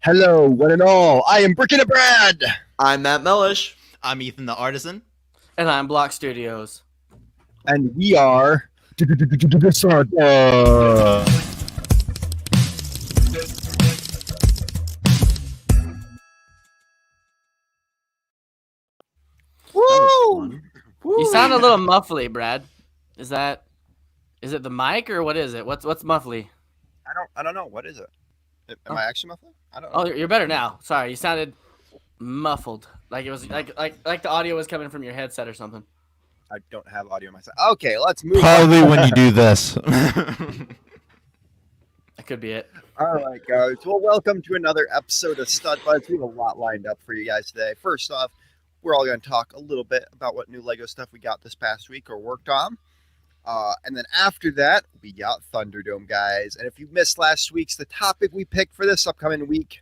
Hello, one and all. I am BrickingUpBrad. I'm Matt Mellish. I'm Ethan the Artisan. And I'm Block.studios. And we are. Woo! You sound a little muffly, Brad. Is it the mic or what is it? What's muffly? I don't know. What is it? Am I actually muffled? I don't know. Oh, you're better now. Sorry, you sounded muffled. Like it was like the audio was coming from your headset or something. I don't have audio myself. Okay, let's move Probably on. when you do this. That could be it. All right, guys. Well, welcome to another episode of Stud Buds. We have a lot lined up for you guys today. First off, we're all going to talk a little bit about what new Lego stuff we got this past week or worked on. And then after that, we got Thunderdome, guys. And if you missed last week's, the topic we picked for this upcoming week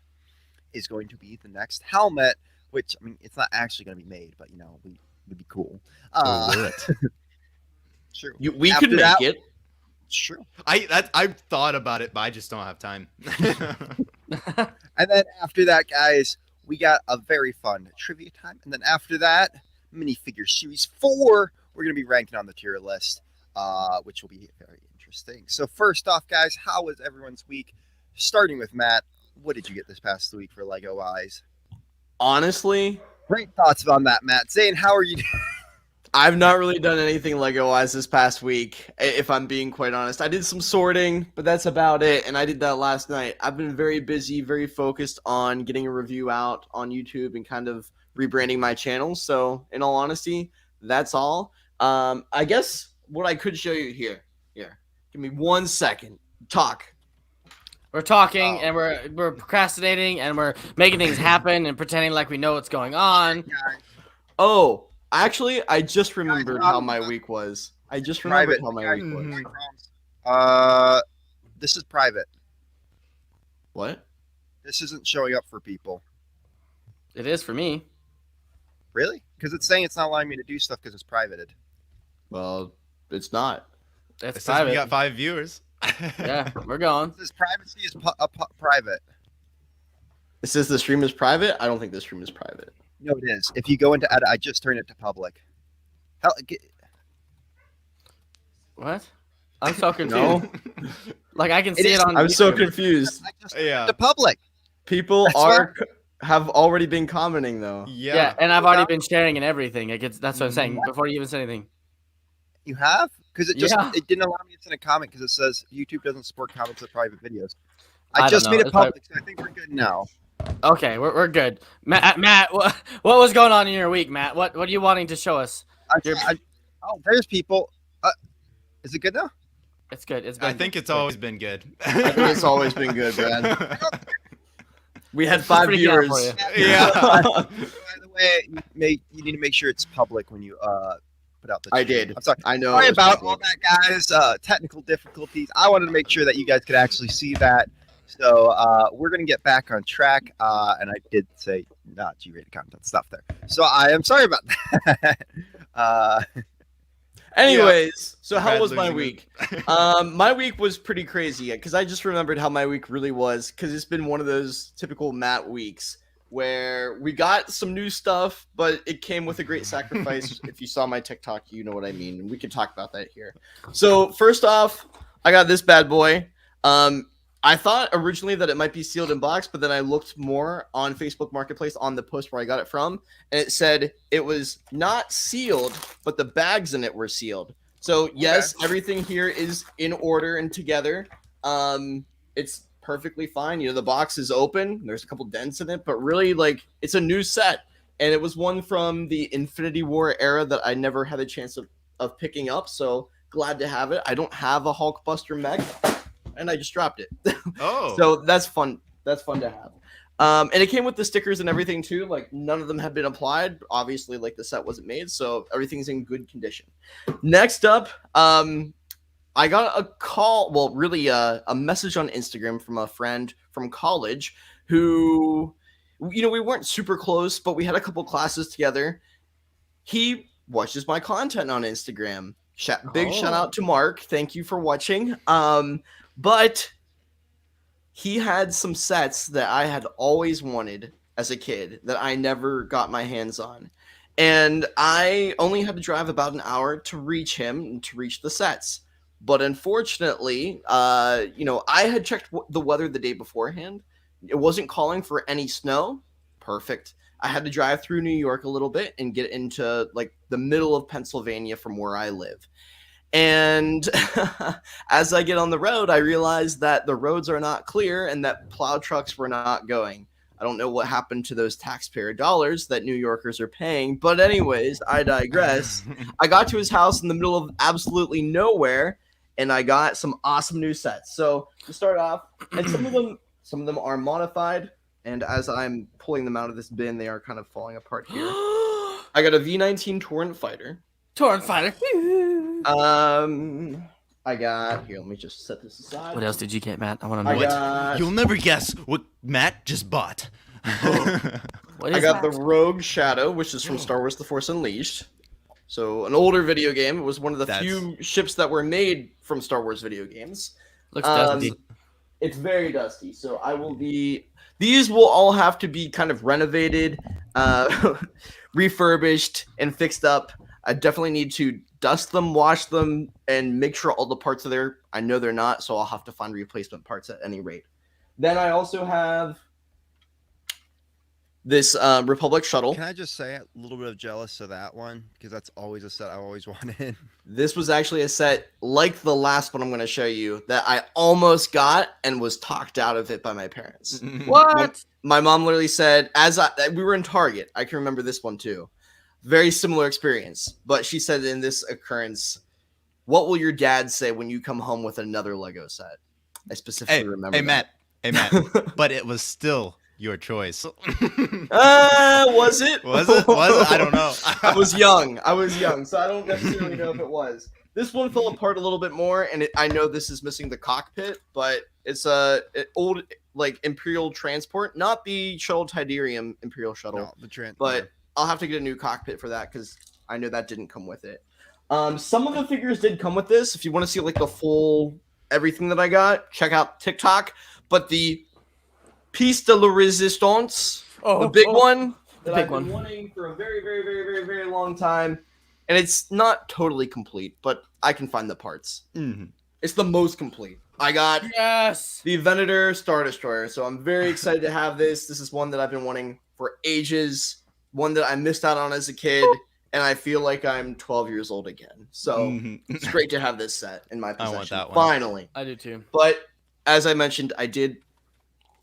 is going to be the next helmet, which, I mean, it's not actually going to be made, but, you know, would be cool. True. We could make it. True. I've thought about it, but I just don't have time. And then after that, guys, we got a very fun trivia time. And then after that, minifigure series 4, we're going to be ranking on the tier list, which will be very interesting. So first off, guys, how was everyone's week? Starting with Matt, what did you get this past week for Lego-wise? Honestly, Great thoughts on that, Matt. Zane, how are you doing? I've not really done anything Lego-wise this past week, if I'm being quite honest. I did some sorting, but that's about it, and I did that last night. I've been very busy, very focused on getting a review out on YouTube and kind of rebranding my channel, so in all honesty, that's all. I guess what I could show you here. Give me 1 second. Talk. We're talking and we're procrastinating and we're making things happen and pretending like we know what's going on. Oh, actually, I just remembered how my week was. This is private. What? This isn't showing up for people. It is for me. Really? Because it's saying it's not allowing me to do stuff because it's privated. Well, it's not. It's It says we private. got 5 viewers. Yeah, we're going. This privacy is private. It says the stream is private. I don't think the stream is private. No, it is. If you go into edit, I just turned it to public. What? I'm so confused. No, Like I can It see is- it on I'm so YouTube. confused. I just turned Yeah. it to public. People That's have already been commenting though. Yeah, and I've already been sharing and everything. That's what I'm saying. Before you even said anything. You have? Because it Yeah. it didn't allow me to send a comment because it says YouTube doesn't support comments of private videos. I I don't just know. made it It's probably- public, so I think we're good now. Okay, we're good. Matt, what was going on in your week, Matt? What are you wanting to show us? Oh, there's people. Is it good now? It's good. It's I been think it's always been good. I think it's always been good, Brad. We had Just 5 freaking out viewers. for you. Yeah. By the way, you need to make sure it's public when you put out the. I stream. did. I'm sorry. I know. Sorry it was about public. all that, guys. Technical difficulties. I wanted to make sure that you guys could actually see that. So we're gonna get back on track. And I did say not G-rated content stuff there. So I am sorry about that. Anyways, so how Brad was my losing week? it. My week was pretty crazy because I just remembered how my week really was because it's been one of those typical Matt weeks where we got some new stuff, but it came with a great sacrifice. If you saw my TikTok, you know what I mean. And we can talk about that here. So first off, I got this bad boy. I thought originally that it might be sealed in box, but then I looked more on Facebook Marketplace on the post where I got it from, and it said it was not sealed, but the bags in it were sealed. So yes, everything here is in order and together. It's perfectly fine. You know, the box is open. There's a couple dents in it, but really, like, it's a new set, and it was one from the Infinity War era that I never had a chance of picking up. So glad to have it. I don't have a Hulkbuster mech. And I just dropped it. Oh. So that's fun. That's fun to have. And it came with the stickers and everything too. Like none of them had been applied. Obviously, like the set wasn't made, so everything's in good condition. Next up, I got a call. Well, really, a message on Instagram from a friend from college who, you know, we weren't super close, but we had a couple classes together. He watches my content on Instagram. Big shout out to Mark. Thank you for watching. But he had some sets that I had always wanted as a kid that I never got my hands on. And I only had to drive about an hour to reach him and to reach the sets. But unfortunately, I had checked the weather the day beforehand. It wasn't calling for any snow. Perfect. I had to drive through New York a little bit and get into like the middle of Pennsylvania from where I live. And as I get on the road, I realize that the roads are not clear and that plow trucks were not going. I don't know what happened to those taxpayer dollars that New Yorkers are paying. But anyways, I digress. I got to his house in the middle of absolutely nowhere, and I got some awesome new sets. So to start off, and some of them are modified. And as I'm pulling them out of this bin, they are kind of falling apart here. I got a V19 Torrent Fighter. Torrent Fighter. I got here. Let me just set this aside. What else did you get, Matt? I want to know. What? You'll never guess what Matt just bought. What is I got that? the Rogue Shadow, which is from Star Wars: The Force Unleashed. So an older video game. It was one of the few ships that were made from Star Wars video games. Looks dusty. It's very dusty. So I will be. These will all have to be kind of renovated, refurbished, and fixed up. I definitely need to dust them, wash them, and make sure all the parts are there. I know they're not, so I'll have to find replacement parts at any rate. Then I also have this Republic shuttle. Can I just say a little bit of jealous of that one? Because that's always a set I always wanted. This was actually a set like the last one I'm going to show you that I almost got and was talked out of it by my parents. What? My mom literally said, we were in Target. I can remember this one too. Very similar experience. But she said in this occurrence, what will your dad say when you come home with another Lego set? I specifically remember that. Hey, Matt. But it was still your choice. Was it? Was it? I don't know. I was young, so I don't necessarily know if it was. This one fell apart a little bit more, and I know this is missing the cockpit, but it's an old like Imperial transport, not the shuttle Tidarium Imperial shuttle, but I'll have to get a new cockpit for that because I know that didn't come with it. Some of the figures did come with this. If you want to see like the full everything that I got, check out TikTok. But the piece de la resistance, the big one that I've been wanting for a very, very, very, very, very long time, and it's not totally complete, but I can find the parts. Mm-hmm. It's the most complete. I got the Venator Star Destroyer, so I'm very excited to have this. This is one that I've been wanting for ages, one that I missed out on as a kid, and I feel like I'm 12 years old again. So it's great to have this set in my possession. I want that one. Finally. I do too. But as I mentioned, I did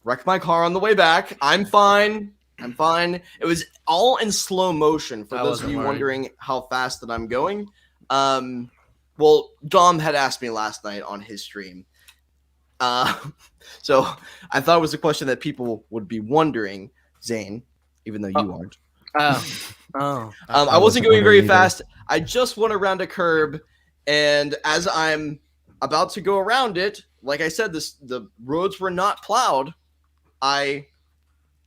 wreck my car on the way back. I'm fine. It was all in slow motion for those of you wondering how fast that I'm going. Well, Dom had asked me last night on his stream. So I thought it was a question that people would be wondering, Zane, even though you aren't. I wasn't going very fast. I just went around a curb, and as I'm about to go around it, like I said, the roads were not plowed. I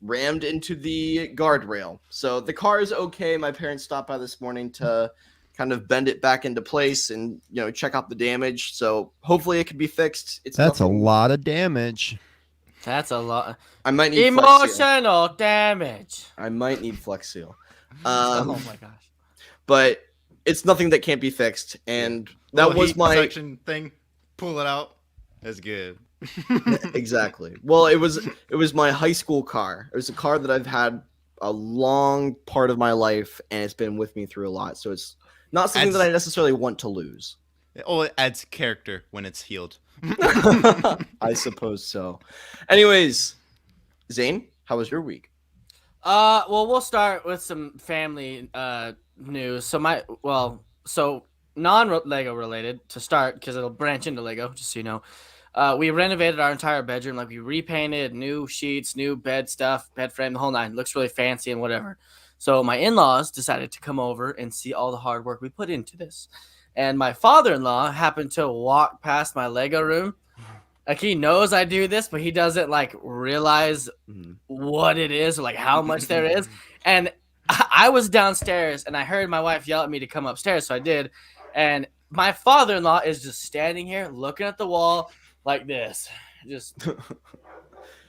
rammed into the guardrail. So the car is okay. My parents stopped by this morning to kind of bend it back into place and, check out the damage. So hopefully it can be fixed. That's a lot of damage. That's a lot. I might need emotional damage. I might need Flex Seal. Oh my gosh. But it's nothing that can't be fixed. And that was my section thing. Pull it out. That's good. Exactly. Well, it was my high school car. It was a car that I've had a long part of my life, and it's been with me through a lot. So it's not something that I necessarily want to lose. Oh, it adds character when it's healed. I suppose so. Anyways, Zane, how was your week? Well, we'll start with some family news. So non-Lego related to start, because it'll branch into Lego, just so you know. We renovated our entire bedroom. Like, we repainted, new sheets, new bed stuff, bed frame, the whole nine. Looks really fancy and whatever. So my in-laws decided to come over and see all the hard work we put into this. And my father-in-law happened to walk past my Lego room. Like, he knows I do this, but he doesn't, like, realize what it is or, like, how much there is. And I was downstairs, and I heard my wife yell at me to come upstairs, so I did. And my father-in-law is just standing here looking at the wall like this. Just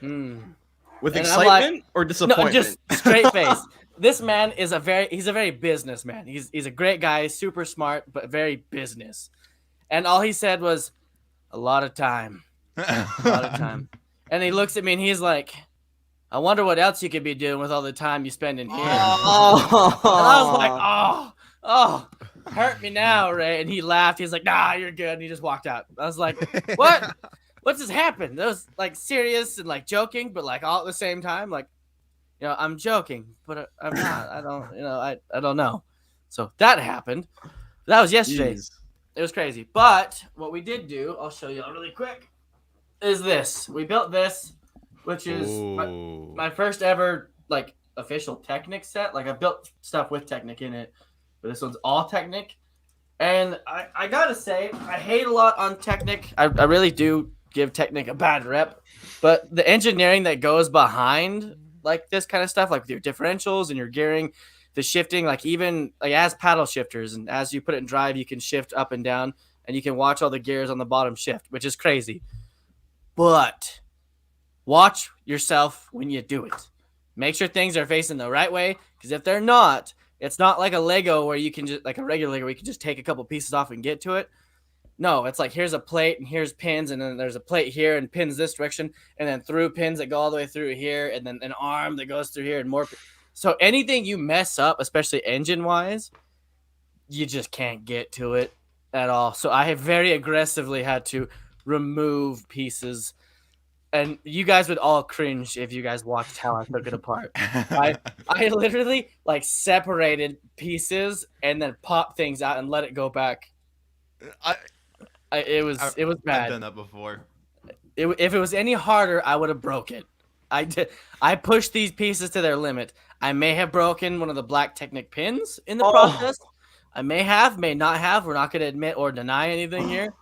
With And I'm like- excitement or No, disappointment? just straight face. This man is he's a very businessman. He's a great guy, super smart, but very business. And all he said was, a lot of time. A lot of time. And he looks at me and he's like, I wonder what else you could be doing with all the time you spend in here. Oh. And I was like, oh, hurt me now, Ray. And he laughed. He's like, nah, you're good. And he just walked out. I was like, what? What just happened? That was like serious and like joking, but like all at the same time. Like, I'm joking, but I'm not. I don't, I don't know. So that happened. That was yesterday. Jeez. It was crazy. But what we did do, I'll show you all really quick, is this. We built this, which is my first ever like official Technic set. Like I built stuff with Technic in it, but this one's all Technic. And I gotta say, I hate a lot on Technic. I really do give Technic a bad rep. But the engineering that goes behind like this kind of stuff, like with your differentials and your gearing, the shifting, like even like as paddle shifters, and as you put it in drive, you can shift up and down, and you can watch all the gears on the bottom shift, which is crazy. But watch yourself when you do it. Make sure things are facing the right way, because if they're not, it's not like a Lego where you can just, like a regular Lego where you can just take a couple pieces off and get to it. No, it's like here's a plate and here's pins, and then there's a plate here and pins this direction, and then through pins that go all the way through here, and then an arm that goes through here, and more. So anything you mess up, especially engine-wise, you just can't get to it at all. So I have very aggressively had to remove pieces, and you guys would all cringe if you guys watched how I took it apart. I literally like separated pieces and then popped things out and let it go back. It was bad. I've done that before. If it was any harder, I would have broke it. I pushed these pieces to their limit. I may have broken one of the black Technic pins in the process. I may not have. We're not going to admit or deny anything here.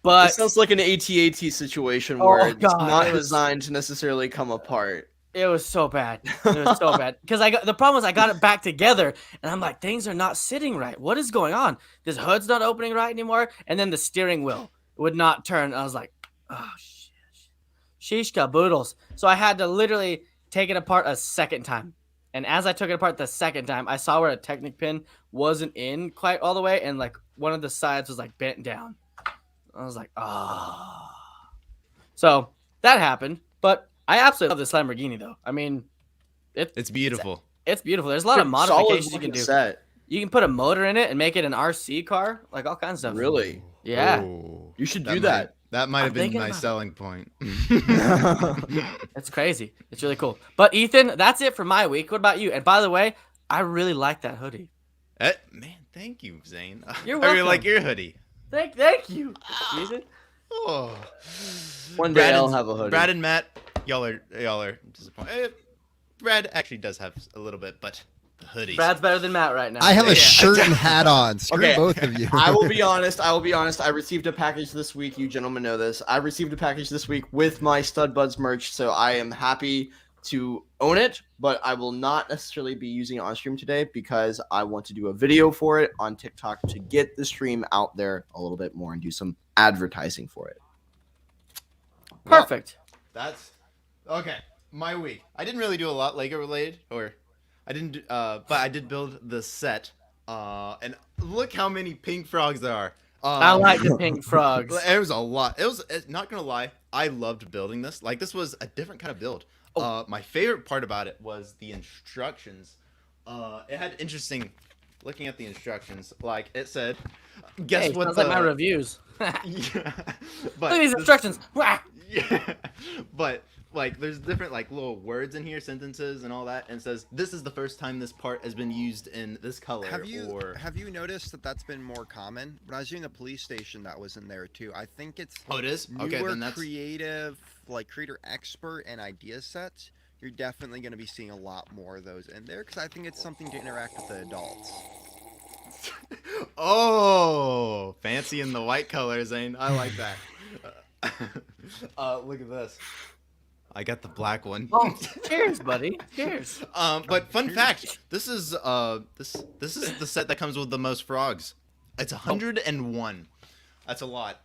But It sounds like an AT-AT situation where it's not designed to necessarily come apart. It was so bad. It was so bad. Because the problem was I got it back together, and I'm like, things are not sitting right. What is going on? This hood's not opening right anymore, and then the steering wheel would not turn. I was like, oh, shit. Sheesh caboodles. So I had to literally take it apart a second time. And as I took it apart the second time, I saw where a Technic pin wasn't in quite all the way, and like one of the sides was like bent down. I was like, oh. So that happened, but I absolutely love this Lamborghini, though. I mean, It's beautiful. it's beautiful. There's a lot of modifications you can do. Set. You can put a motor in it and make it an RC car, like all kinds of stuff. Really? Yeah, Ooh. You should do that. That might I'm have been thinking my about it. selling point. it's crazy. It's really cool. But Ethan, that's it for my week. What about you? And by the way, I really like that hoodie. Man, thank you, Zane. You're I really welcome. like your hoodie. Thank you, Ethan. Oh. One day I'll have a hoodie. Brad and Matt, y'all are disappointed. Brad actually does have a little bit, but the hoodies. Brad's better than Matt right now. I have a Yeah. shirt and hat on. Screw Okay. both of you. I will be honest. I received a package this week. You gentlemen know this. I received a package this week with my Stud Buds merch, so I am happy to own it, but I will not necessarily be using it on stream today because I want to do a video for it on TikTok to get the stream out there a little bit more and do some advertising for it. Perfect. That's okay. My week. I didn't really do a lot Lego related, or I didn't. But I did build the set. And look how many pink frogs there are. I like the pink frogs. It was a lot. It was not gonna lie. I loved building this. Like this was a different kind of build. My favorite part about it was the instructions. It had interesting. Looking at the instructions, like it said, guess Hey, what? sounds like my reviews. Yeah, Look but at these instructions. Wah! Yeah, but like there's different like little words in here, sentences and all that, and it says this is the first time this part has been used in this color. Have you or noticed that that's been more common? When I was doing the police station, that was in there too. I think it's oh, it is newer, okay. Then that's creative, like creator expert and idea sets. You're definitely going to be seeing a lot more of those in there because I think it's something to interact with the adults. oh, fancy in the white color, Zane. I like that. Look at this. I got the black one. Oh, cheers, buddy. Cheers. But fun fact, this is this is the set that comes with the most frogs. It's 101. That's a lot.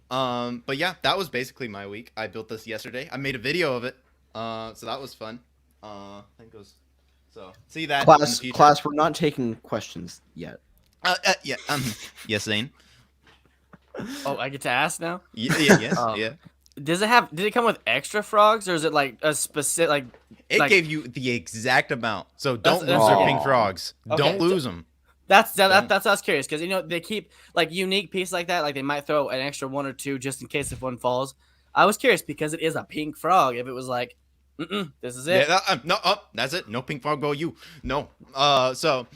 But yeah, that was basically my week. I built this yesterday. I made a video of it. So that was fun. I think it was. So see that in the future. Class, we're not taking questions yet. Yeah. Yes, Zane. Oh, I get to ask now. Yes. Oh. Yeah. Did it come with extra frogs, or is it like a specific like? It gave you the exact amount. So don't lose that's your okay. pink frogs. Okay, Don't lose them. That's what I was curious, because they keep like unique pieces like that. Like they might throw an extra one or two just in case if one falls. I was curious because it is a pink frog. If it was like, this is it. Yeah. No. That's it. No pink frog. Go you. No. So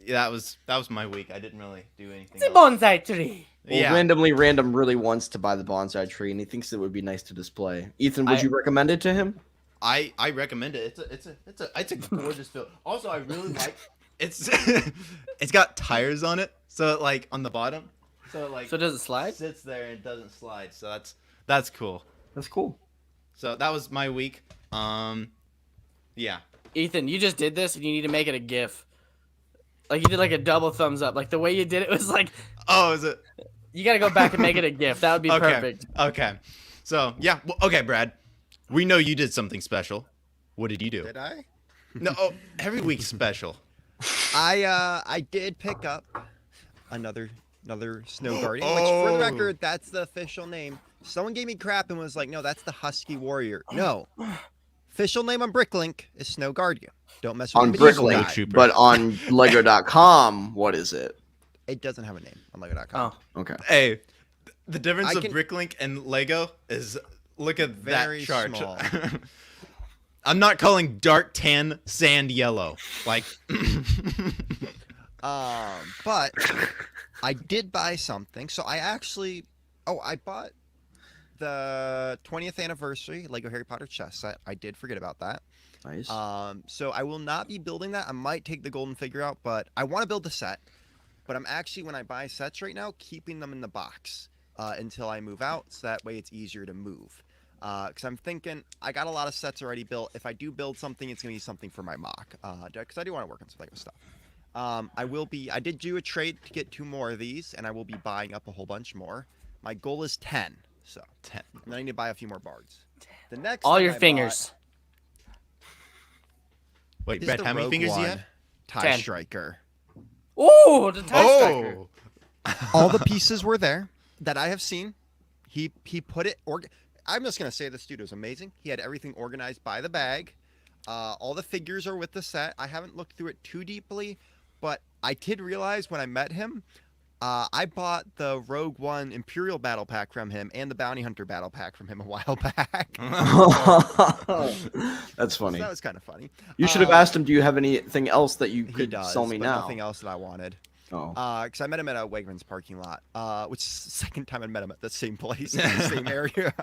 yeah, that was my week. I didn't really do anything. It's a else. bonsai tree. Well, Yeah. Random really wants to buy the bonsai tree, and he thinks it would be nice to display. Ethan, would you recommend it to him? I recommend it. It's a gorgeous build. Also, I really like it's it's got tires on it, so like on the bottom, so does it slide? Sits there and it doesn't slide. So that's cool. That's cool. So that was my week. Yeah. Ethan, you just did this, and you need to make it a GIF. Like you did like a double thumbs up. Like the way you did it was like. Oh, is it? You gotta go back and make it a GIF. That would be perfect. Okay. So yeah. Well, okay, Brad. We know you did something special. What did you do? Did I? No. Oh, every week's special. I did pick up another snow guardian, which for the record, that's the official name. Someone gave me crap and was like, no, that's the Husky Warrior. No. Official name on Bricklink is Snow Guardian. Don't mess with On the medieval Bricklink, guy. but on Lego.com, what is it? It doesn't have a name on Lego.com. Oh, Okay. Hey, the difference I of can- Bricklink and Lego is look at Very that chart. small. I'm not calling dark tan sand yellow. Like, But I did buy something. So I bought the 20th anniversary Lego Harry Potter chess set. I did forget about that. Nice. So I will not be building that. I might take the golden figure out, but I want to build the set. But I'm actually, when I buy sets right now, keeping them in the box until I move out, so that way it's easier to move. Because I'm thinking, I got a lot of sets already built. If I do build something, it's going to be something for my mock. Because I do want to work on some Lego stuff. I did do a trade to get 2 more of these, and I will be buying up a whole bunch more. My goal is 10. So 10. And I need to buy a few more bards. The next all thing your I fingers. Wait, bought is Brad, the how many Rogue fingers do you One have? TIE 10. Striker. Ooh, the TIE Striker. All the pieces were there that I have seen. He put it. I'm just gonna say the studio's amazing. He had everything organized by the bag. All the figures are with the set. I haven't looked through it too deeply, but I did realize when I met him, I bought the Rogue One Imperial Battle Pack from him and the Bounty Hunter Battle Pack from him a while back. That's So funny. that was kind of funny. You should have asked him, do you have anything else that you He could does, sell me but now? nothing else that I wanted. Oh. Because I met him at a Wegmans parking lot, which is the second time I met him at the same place, in the same area,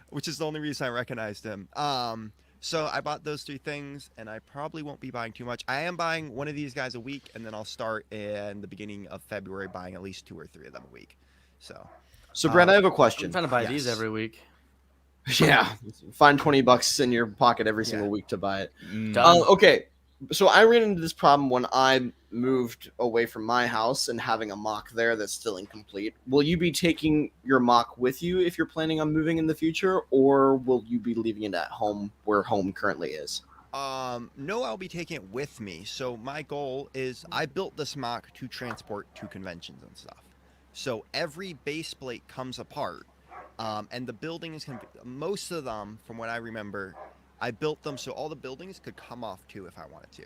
which is the only reason I recognized him. So I bought those 3 things, and I probably won't be buying too much. I am buying one of these guys a week, and then I'll start in the beginning of February buying at least 2 or 3 of them a week. So, Brad, I have a I'm question. trying to buy these Yes. every week. Yeah. Find $20 in your pocket every single week to buy it. Done. Okay. So I ran into this problem when I moved away from my house and having a mock there that's still incomplete. Will you be taking your mock with you if you're planning on moving in the future, or will you be leaving it at home where home currently is? No, I'll be taking it with me. So my goal is I built this mock to transport to conventions and stuff. So every base plate comes apart, and the buildings can. Most of them, from what I remember, I built them so all the buildings could come off too if I wanted to.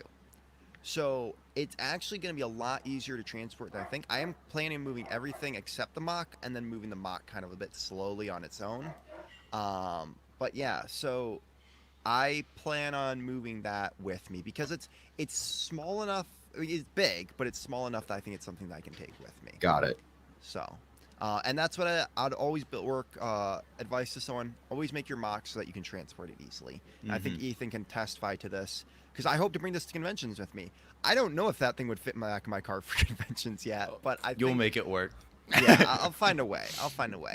So it's actually going to be a lot easier to transport than I think. I am planning on moving everything except the mock, and then moving the mock kind of a bit slowly on its own. But yeah, so I plan on moving that with me because it's small enough. I mean, it's big, but it's small enough that I think it's something that I can take with me. Got it. So, and that's what I'd always advice to someone: always make your mock so that you can transport it easily. And I think Ethan can testify to this because I hope to bring this to conventions with me. I don't know if that thing would fit in the back of my car for conventions yet, but You'll make it work. Yeah, I'll find a way.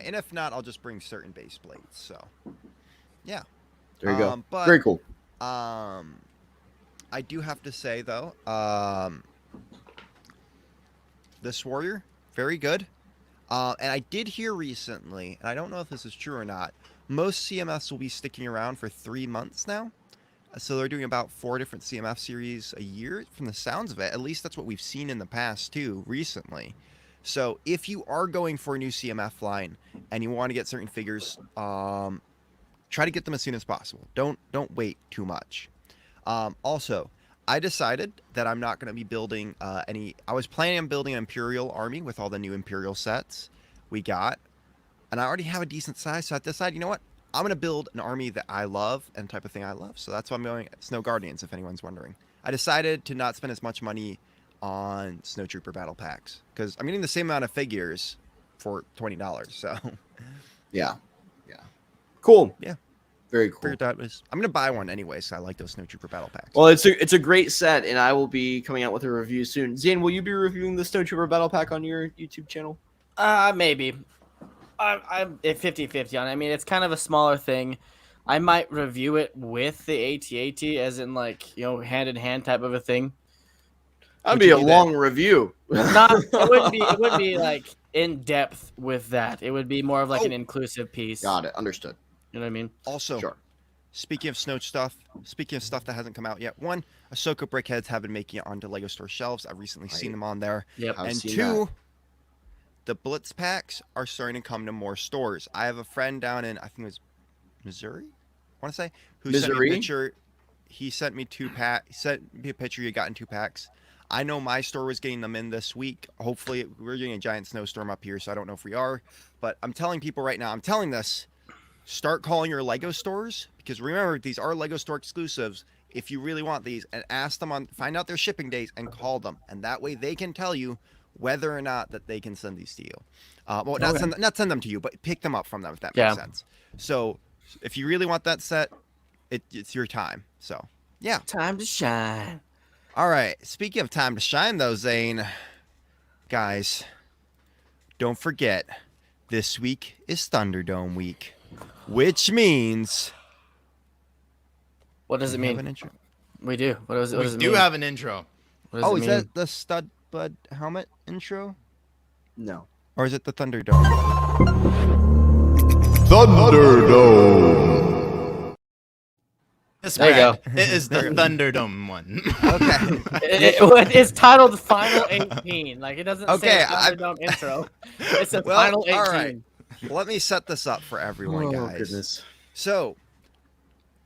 And if not, I'll just bring certain base plates. So, yeah. There you go. But, Very cool. I do have to say though, this warrior, very good. And I did hear recently, and I don't know if this is true or not, most CMFs will be sticking around for 3 months now. So they're doing about 4 different CMF series a year from the sounds of it. At least that's what we've seen in the past too, recently. So if you are going for a new CMF line and you want to get certain figures, try to get them as soon as possible. Don't wait too much. Also, I decided that I'm not going to be building any. I was planning on building an Imperial army with all the new Imperial sets we got, and I already have a decent size. So I decided, you know what? I'm going to build an army that I love and type of thing I love. So that's why I'm going Snow Guardians, if anyone's wondering. I decided to not spend as much money on Snowtrooper battle packs because I'm getting the same amount of figures for $20. So Yeah. Cool. Yeah. Very cool. figured that was. I'm going to buy one anyway, so I like those Snowtrooper battle packs. Well, it's a great set, and I will be coming out with a review soon. Zane, will you be reviewing the Snowtrooper battle pack on your YouTube channel? Maybe. I'm 50-50 on it. I mean, it's kind of a smaller thing. I might review it with the AT-AT, as in like, hand in hand type of a thing. That'd Would be you a do long review. It would be like in depth with that. It would be more of like an inclusive piece. Got it. Understood. You know what I mean? Also, Sure. speaking of stuff that hasn't come out yet, one, Ahsoka brickheads have been making it onto LEGO store shelves. I've recently seen them on there. Yep. I've And seen two, the Blitz packs are starting to come to more stores. I have a friend down in, I think it was Missouri, I want to say, who sent me Missouri? a picture. He sent me he sent me a picture he got in 2 packs. I know my store was getting them in this week. Hopefully, we're getting a giant snowstorm up here, so I don't know if we are. But I'm telling people right now, start calling your LEGO stores, because remember, these are LEGO store exclusives. If you really want these, and ask them find out their shipping dates and call them. And that way they can tell you whether or not that they can send these to you. Not send them to you, but pick them up from them, if that makes sense. So if you really want that set, it's your time. So yeah. Time to shine. All right. Speaking of time to shine, though, Zane, guys, don't forget, this week is Thunderdome week, which means. What does it We have mean? an intro. We do. What does it We do mean? have an intro. What does it Is mean? that the Stud Bud helmet intro? No. Or is it the Thunderdome? Thunderdome. Yes, There you Brad, go. It is the Thunderdome one. Okay. It's titled Final 18. Like, it doesn't Okay, say Thunderdome intro. It's a Well, Final 18. all right. Let me set this up for everyone, guys. Goodness. So,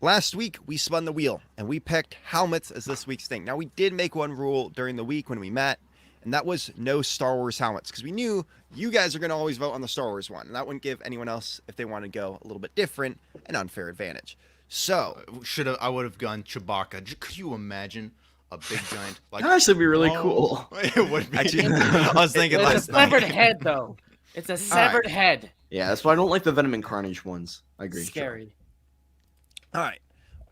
last week we spun the wheel and we picked helmets as this week's thing. Now, we did make one rule during the week when we met, and that was no Star Wars helmets, because we knew you guys are going to always vote on the Star Wars one, and that wouldn't give anyone else, if they want to go a little bit different, an unfair advantage. So, I would have gone Chewbacca. Could you imagine a big giant like? That'd actually be really cool. It would be. Actually, I was thinking It's a last night. severed head, though. It's a severed head. Yeah, that's why I don't like the Venom and Carnage ones. I agree. Scary. all right.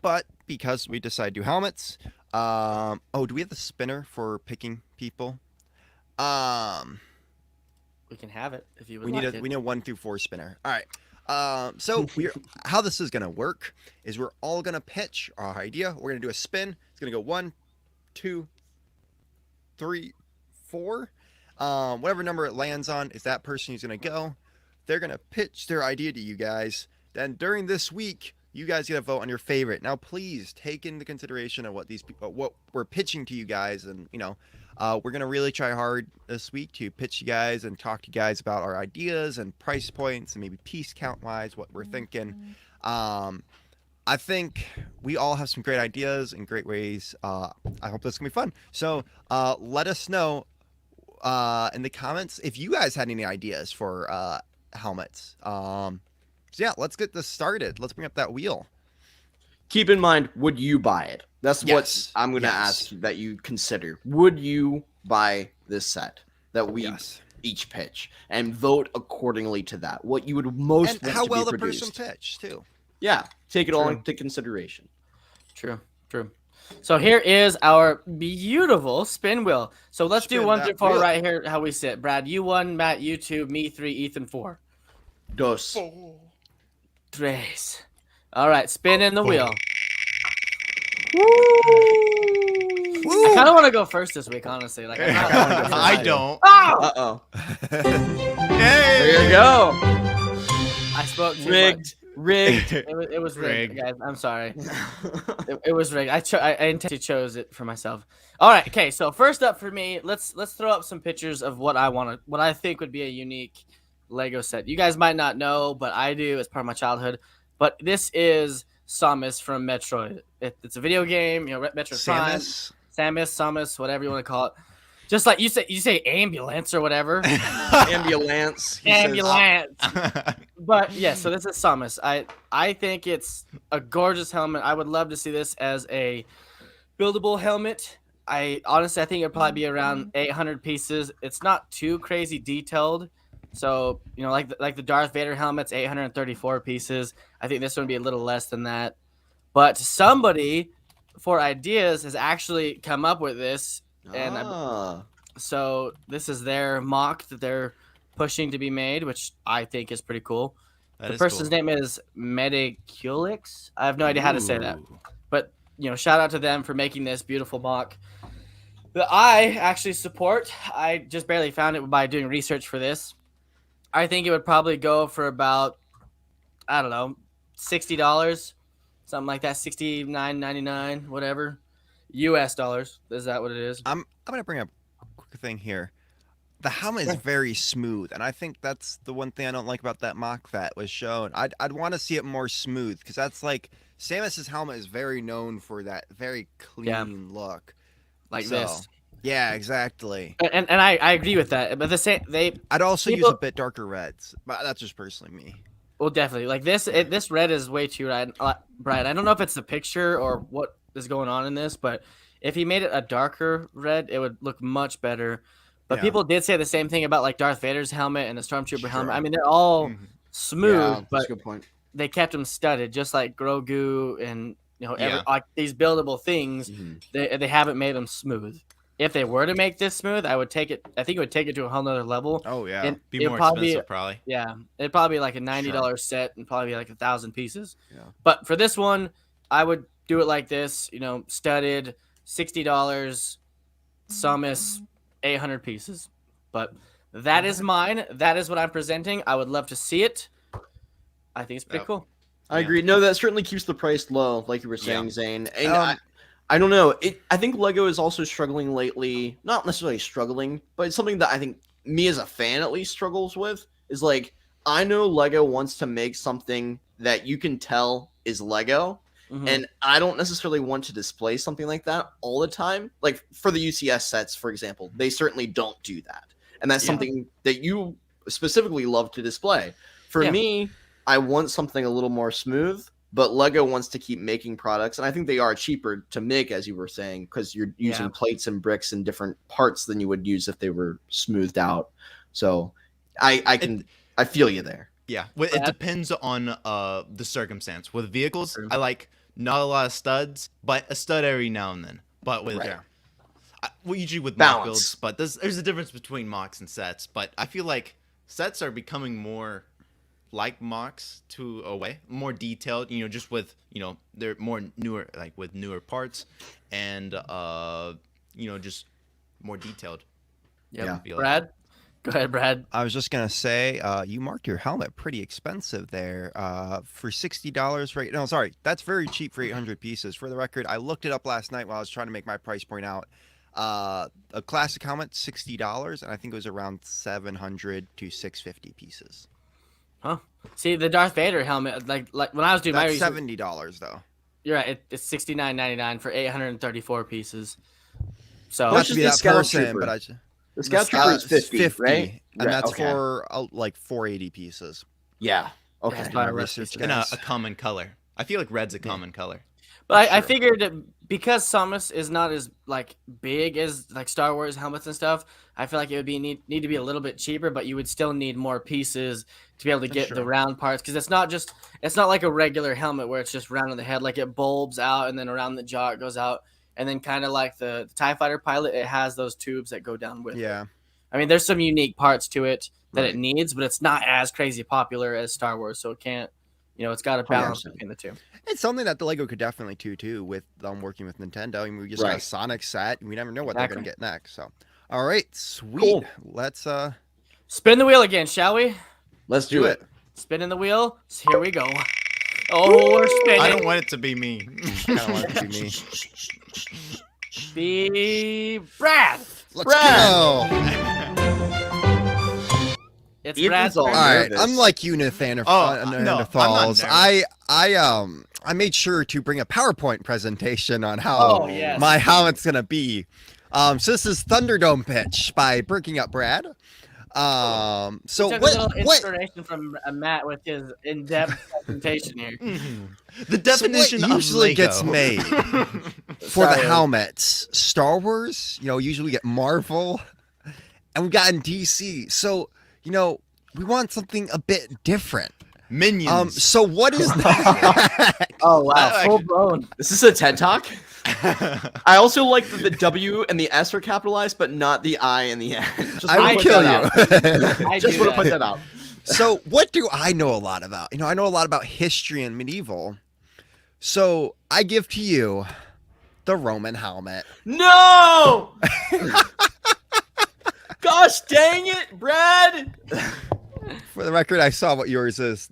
But because we decided to do helmets, do we have the spinner for picking people? We can have it if you would like it. We need a 1 through 4 spinner. All right. So how this is gonna work is we're all gonna pitch our idea. We're gonna do a spin. It's gonna go 1, 2, 3, 4. Whatever number it lands on is that person who's gonna go. They're gonna pitch their idea to you guys. Then during this week, you guys get to vote on your favorite. Now, please take into consideration of what we're pitching to you guys, and we're gonna really try hard this week to pitch you guys and talk to you guys about our ideas and price points and maybe piece count wise what we're thinking. I think we all have some great ideas and great ways. I hope this can be fun. So let us know in the comments if you guys had any ideas for helmets. So yeah, let's get this started. Let's bring up that wheel. Keep in mind, would you buy it? That's Yes. what I'm going to Yes. ask that you consider. Would you buy this set that we Yes. each pitch and vote accordingly to that? What you would most And want how to well be the produced. person pitched too. Yeah, take it all True. into consideration. True. So here is our beautiful spin wheel. So let's do Spin 1 that through 4 wheel. right here, how we sit. Brad, you 1, Matt, you 2, me 3, Ethan 4. Dos. Tres. All right, spin in the wheel. I kind of want to go first this week, honestly. Like, I'm not going to go I first. don't. Oh! Uh-oh. Hey. There you go. I spoke too much. Rigged. Rigged. It was rigged, Rigged. guys. I'm sorry. It was rigged. I intentionally chose it for myself. All right. Okay. So first up for me, let's throw up some pictures of what I think would be a unique Lego set. You guys might not know, but I do as part of my childhood. But this is Samus from Metroid. It's a video game. You know, Metroid Prime, Samus, whatever you want to call it. Just like you say ambulance or whatever. Ambulance. He says. Ambulance. But yeah, so this is Samus. I think it's a gorgeous helmet. I would love to see this as a buildable helmet. I think it'd probably be around 800 pieces. It's not too crazy detailed. So, you know, like the Darth Vader helmet's 834 pieces. I think this one would be a little less than that. But somebody for ideas has actually come up with this. And so this is their mock that they're pushing to be made, which I think is pretty cool. The person's name is Mediculix. I have no idea how to say that. But, you know, shout out to them for making this beautiful mock that I actually support. I just barely found it by doing research for this. I think it would probably go for about, I don't know, $60, something like that, $69.99, whatever. US dollars. Is that what it is? I'm gonna bring up a quick thing here. The helmet is very smooth, and I think that's the one thing I don't like about that mock that was shown. I'd want to see it more smooth because that's like Samus's helmet is very known for that very clean look, Like So, this. Yeah, exactly. And I agree with that. But the same I'd also use people- a bit darker reds, but that's just personally me. well, definitely like this red is way too bright. I don't know if it's the picture or what is going on in this, but if he made it a darker red, it would look much better. But Yeah. people did say the same thing about like Darth Vader's helmet and the Stormtrooper helmet. I mean, they're all smooth, Yeah, but that's a good point. they kept them studded, just like Grogu and Yeah. like these buildable things. They haven't made them smooth. If they were to make this smooth, I think it would take it to a whole nother level. Oh yeah. And Be it'd more probably expensive, probably. Yeah, it'd probably be like a $90 set and probably like 1,000 pieces. Yeah. But for this one, I would do it like this, you know, studded, $60, Samus, 800 pieces. But that is mine. That is what I'm presenting. I would love to see it. I think it's pretty Yep. cool. I agree. No, that certainly keeps the price low, like you were saying, Zane. And Um, I don't know. I think Lego is also struggling lately. Not necessarily struggling, but it's something that I think me as a fan at least struggles with. Is like I know Lego wants to make something that you can tell is Lego, Mhm. and I don't necessarily want to display something like that all the time. Like for the UCS sets, for example, they certainly don't do that, and that's Yeah. something that you specifically love to display. For Yeah. me, I want something a little more smooth, but Lego wants to keep making products, and I think they are cheaper to make, as you were saying, because you're using Yeah. plates and bricks and different parts than you would use if they were smoothed out. So I feel you there. Yeah, well, it Brad? depends on the circumstance. With vehicles, True. I like not a lot of studs, but a stud every now and then. But with Right. well, usually with mock Balance. builds, but there's a difference between mocks and sets. But I feel like sets are becoming more like mocks to a way, more detailed. You know, just with they're more newer, like with newer parts, and just more detailed. Yep. Yeah. I feel like. Brad? Go ahead, Brad. I was just gonna say, you marked your helmet pretty expensive there. For $60, right? No, sorry, that's very cheap for 800 pieces. For the record, I looked it up last night while I was trying to make my price point out. A classic helmet, $60, and I think it was around 700 to 650 pieces. Huh? See, the Darth Vader helmet, like when I was doing my That's research, $70 though. you're right. It's $69.99 for 834 pieces. So How Not much to is be the that Scout person, Trooper? but The Scout Trooper is 50, right? and Right, that's okay. for like 480 pieces. Yeah. Okay. That's probably My research, research And guys. a common color. I feel like red's a common color. But I Sure. figured that because Samus is not as like big as like Star Wars helmets and stuff, I feel like it would be need to be a little bit cheaper, but you would still need more pieces to be able to get the Sure. round parts because it's not like a regular helmet where it's just round on the head, like it bulbs out and then around the jaw it goes out, and then kind of like the TIE Fighter pilot, it has those tubes that go down with it. Yeah. I mean, there's some unique parts to it that Right. it needs, but it's not as crazy popular as Star Wars, so it can't. It's got a balance 100%. between the two. It's something that the Lego could definitely do too with them working with Nintendo. I mean, we just got a Right. Sonic set, and we never know what they're Exactly. gonna get next. So, all right, sweet. Cool. Let's Spin the wheel again, shall we? Let's do it. Spinning the wheel. So here we go. Oh, we're spinning. I don't want it to be me. I don't want it to be me. Be Brad. Let's Brad. go. It's Ethan's Brad's all turn. All right, nervous. unlike you, Nathaniel. Oh, no, I'm not Neanderthals, nervous. I made sure to bring a PowerPoint presentation on how Oh, yes. my helmet's gonna be. So this is Thunderdome pitch by BrickingUpBrad. So We took a what? little inspiration from Matt with his in-depth presentation here. The definition so what usually of gets Lego. made for the helmets? Star Wars, usually we get Marvel, and we got in DC. So we want something a bit different. Minions. So what is that? Oh wow, I- full blown. Is this a TED Talk? I also like that the W and the S are capitalized, but not the I and the N. Just I wanna will put kill that you. out. I Just do want to put that. that out. So what do I know a lot about? I know a lot about history and medieval. So I give to you the Roman helmet. No! Gosh dang it, Brad! For the record, I saw what yours is.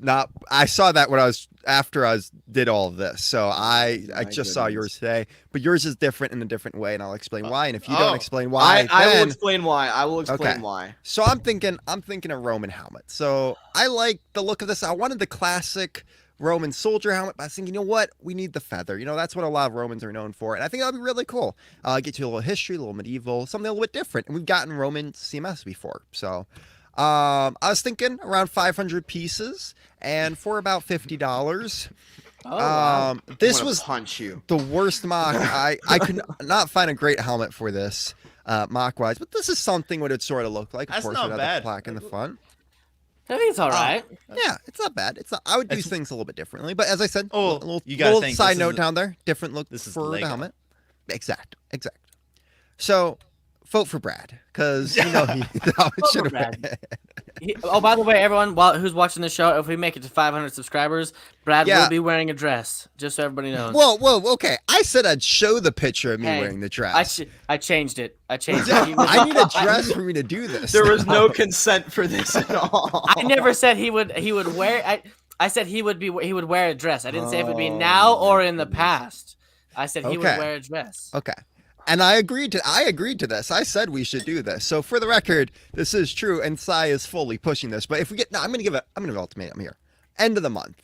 I saw that when after I did all of this. So I My just saw goodness. yours today. But yours is different in a different way, and I'll explain why. And if you Oh. don't explain why, I will then explain why. I will explain Okay. why. so I'm thinking a Roman helmet. So I like the look of this. I wanted the classic Roman soldier helmet, but I was thinking, what? We need the feather. That's what a lot of Romans are known for. And I think that'd be really cool. Get you a little history, a little medieval, something a little bit different. And we've gotten Roman CMS before. So I was thinking around 500 pieces and for about $50. Oh wow. This I'm gonna was punch you. the worst mock. I could not find a great helmet for this mock wise, but this is something what it sort of looked like. Of That's course, not it had bad. the plaque in the front. I think it's all right. Yeah, it's not bad. It's not, I would do It's- things a little bit differently, but as I said, Oh, a little, you gotta little think, side this note is- down there, different look this is for the Lego. helmet. Exact. So, vote for Brad because the helmet Vote for should have Brad. Oh, by the way, everyone who's watching the show, if we make it to 500 subscribers, Brad Yeah. will be wearing a dress. Just so everybody knows. Whoa, okay. I said I'd show the picture of me Hey, wearing the dress. I changed it. I changed it. I need a dress for me to do this. There was no consent for this at all. I never said he would wear. I said he would wear a dress. I didn't say it would be now or in the past. I said he would Okay. wear a dress. Okay. And I agreed to this. I said we should do this. So for the record, this is true, and Sai is fully pushing this. But if we get I'm gonna give an ultimatum here. End of the month.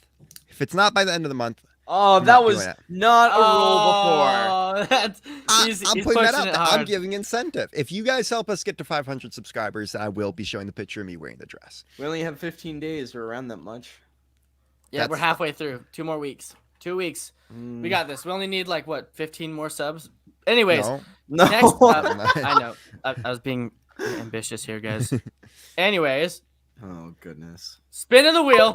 If it's not by the end of the month, Oh, I'm that not was doing it. not a rule before. He's I'm putting that pushing out it there. I'm hard. giving incentive. If you guys help us get to 500 subscribers, I will be showing the picture of me wearing the dress. We only have 15 days or around that much. Yeah, we're That's- halfway through. 2 more weeks. 2 weeks. We got this. We only need 15 more subs. Anyways, No. No. next up, I know. I was being ambitious here, guys. Anyways, Oh goodness. spinning the wheel,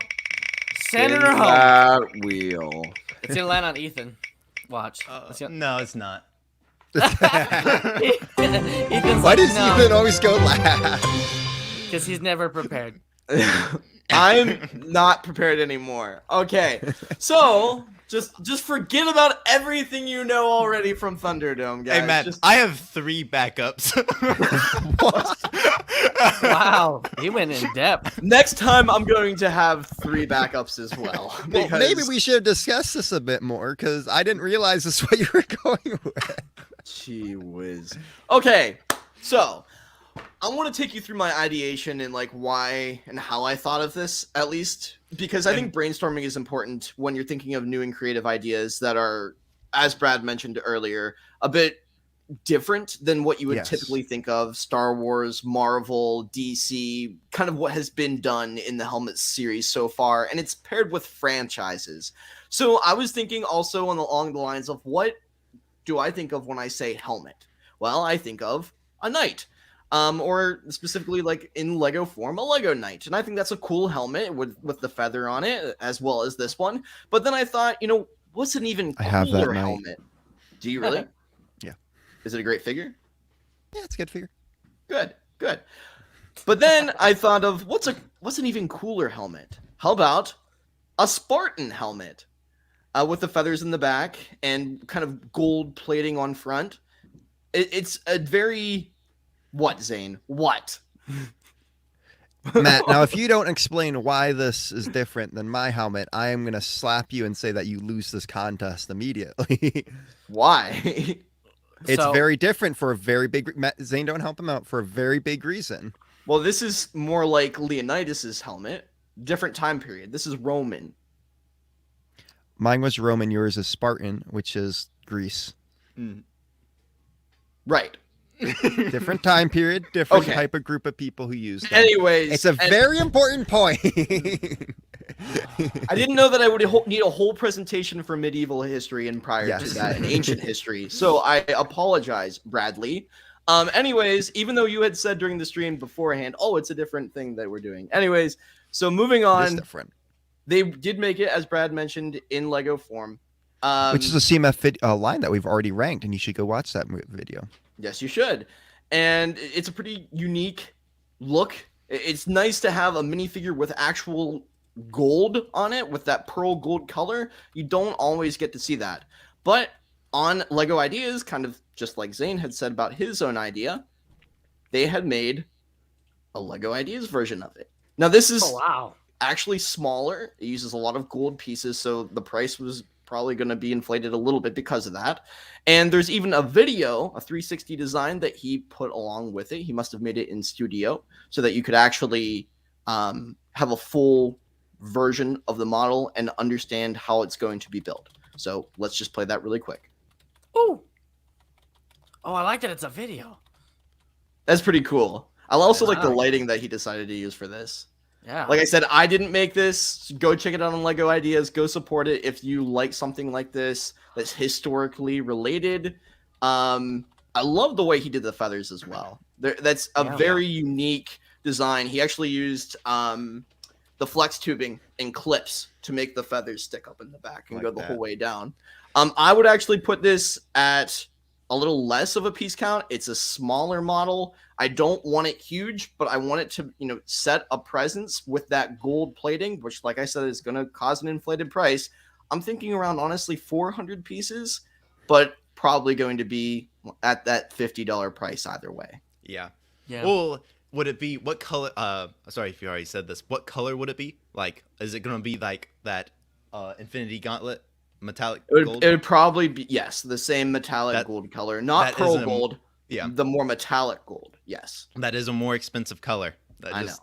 sending her home. That wheel. It's gonna land on Ethan. Watch. It's gonna- No, it's not. Ethan's Why like, does no, Ethan always go last? because he's never prepared. I'm not prepared anymore. Okay, so just forget about everything you know already from Thunderdome, guys. Hey, Matt, Just- I have 3 backups. Wow, he went in depth. next time I'm going to have 3 backups as well. Well, Because maybe we should have discussed this a bit more because I didn't realize this is what you were going with. Gee whiz. Okay, so I want to take you through my ideation and why and how I thought of this, at least because I think brainstorming is important when you're thinking of new and creative ideas that are, as Brad mentioned earlier, a bit different than what you would Yes. typically think of. Star Wars, Marvel, DC, kind of what has been done in the Helmet series so far, and it's paired with franchises. So I was thinking also along the lines of, what do I think of when I say helmet? Well, I think of a knight. Or specifically, in Lego form, a Lego Knight. And I think that's a cool helmet with the feather on it, as well as this one. But then I thought, what's an even I have that cooler Knight. helmet? Do you really? Yeah. Is it a great figure? Yeah, it's a good figure. Good. But then I thought of, what's an even cooler helmet? How about a Spartan helmet? With the feathers in the back and kind of gold plating on front. It's a very... What, Zane? What? Matt, now if you don't explain why this is different than my helmet, I am gonna slap you and say that you lose this contest immediately. Why? It's So- very different for a very big. Zane, don't help him out for a very big reason. Well, this is more like Leonidas's helmet. Different time period. This is Roman. Mine was Roman. Yours is Spartan, which is Greece. Right. Different time period, different Okay. type of group of people who use them. Anyways, It's a very important point. I didn't know that I would need a whole presentation for medieval history and prior to Yes. that and ancient history. So I apologize, Bradley. Anyways, even though you had said during the stream beforehand, oh, it's a different thing that we're doing. Anyways, so moving It is on, different. they did make it, as Brad mentioned, in Lego form. Which is a CMF line that we've already ranked, and you should go watch that video. Yes, you should. And it's a pretty unique look. It's nice to have a minifigure with actual gold on it, with that pearl gold color. You don't always get to see that. But on Lego Ideas, kind of just like Zane had said about his own idea, they had made a Lego Ideas version of it. Now, this is Oh wow. actually smaller. It uses a lot of gold pieces, so the price was probably going to be inflated a little bit because of that. And there's even a video, a 360 design that he put along with it. He must have made it in studio so that you could actually have a full version of the model and understand how it's going to be built. So let's just play that really quick. Ooh. Oh, I like that it's a video. That's pretty cool. I also like the Wow. lighting that he decided to use for this. Yeah. Like I said, I didn't make this. Go check it out on Lego Ideas. Go support it if you like something like this that's historically related. I love the way he did the feathers as well. That's a Yeah. very unique design. He actually used the flex tubing and clips to make the feathers stick up in the back and Like go the that. whole way down. I would actually put this at a little less of a piece count. It's a smaller model. I don't want it huge, but I want it to, set a presence with that gold plating, which, like I said, is going to cause an inflated price. I'm thinking around, honestly, 400 pieces, but probably going to be at that $50 price either way. Yeah. yeah. Well, would it be what color? Sorry if you already said this. What color would it be? Like, is it gonna be like that Infinity Gauntlet metallic gold? It would probably be, yes, the same metallic That- gold color, not that pearl is a- gold. Yeah, The more metallic gold. Yes. that is a more expensive color. That I just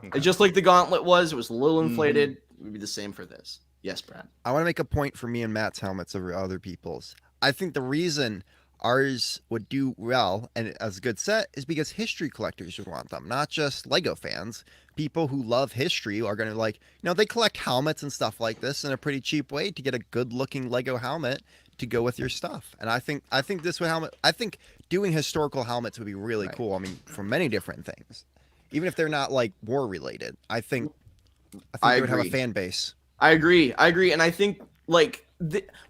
It's just like the gauntlet was. It was a little inflated. It would be the same for this. Yes, Brad. I want to make a point for me and Matt's helmets over other people's. I think the reason ours would do well and as a good set is because history collectors would want them, not just Lego fans. People who love history are going to they collect helmets and stuff like this in a pretty cheap way to get a good looking Lego helmet to go with your stuff. And I think this would I think doing historical helmets would be really Right. cool. I mean, for many different things, even if they're not like war related. I think I they would have a agree. fan base. I agree. And I think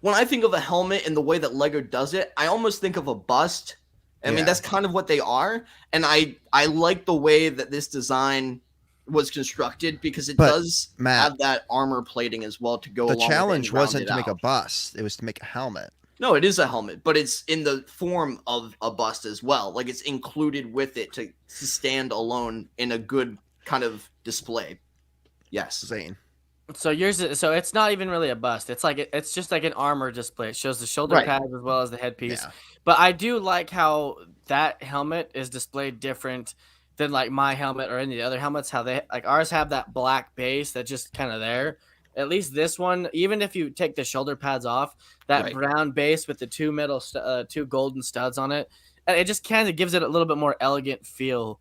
when I think of a helmet and the way that Lego does it, I almost think of a bust. I mean, Yeah. that's kind of what they are. And I like the way that this design was constructed because it But, does Matt, have that armor plating as well to go the along with it challenge and round wasn't it to make a out. bust; it was to make a helmet. No, it is a helmet, but it's in the form of a bust as well. Like it's included with it to stand alone in a good kind of display. Yes. Zane. So yours is, so it's not even really a bust. It's just like an armor display. It shows the shoulder Right. pads as well as the headpiece. Yeah. But I do like how that helmet is displayed different than like my helmet or any of the other helmets. How they like ours have that black base that's just kind of there. At least this one, even if you take the shoulder pads off, that Right. brown base with the two golden studs on it, it just kind of gives it a little bit more elegant feel.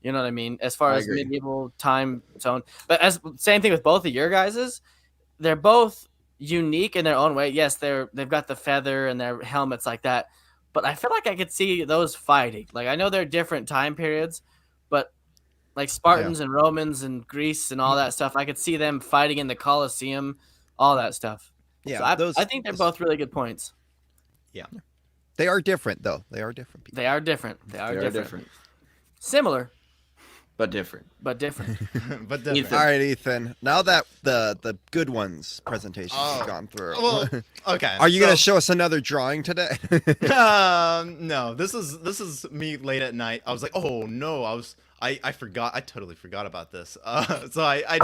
You know what I mean? As far I as agree. medieval time zone. But as same thing with both of your guys's, they're both unique in their own way. Yes, they've got the feather and their helmets like that. But I feel like I could see those fighting. Like I know they're different time periods, but like Spartans and Romans and Greece and all that stuff, I could see them fighting in the Colosseum, all that stuff. Yeah, So I think they're both really good points. They are different, though. They are different people. They are different. They are They're different. Similar, but different. but different. but definitely. Ethan. All right, Ethan. Now that the good ones presentation has gone through, Well, okay. are you gonna show us another drawing today? No, this is me late at night. I was like, oh no, I I forgot. I totally forgot about this. So I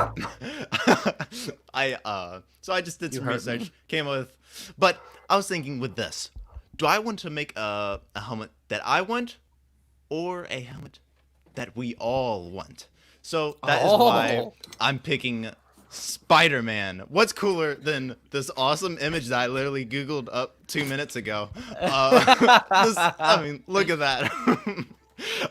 just did some research. Came up with, but I was thinking with this, do I want to make a helmet that I want, or a helmet that we all want? So that is why I'm picking Spider-Man. What's cooler than this awesome image that I literally Googled up 2 minutes ago? I mean, look at that.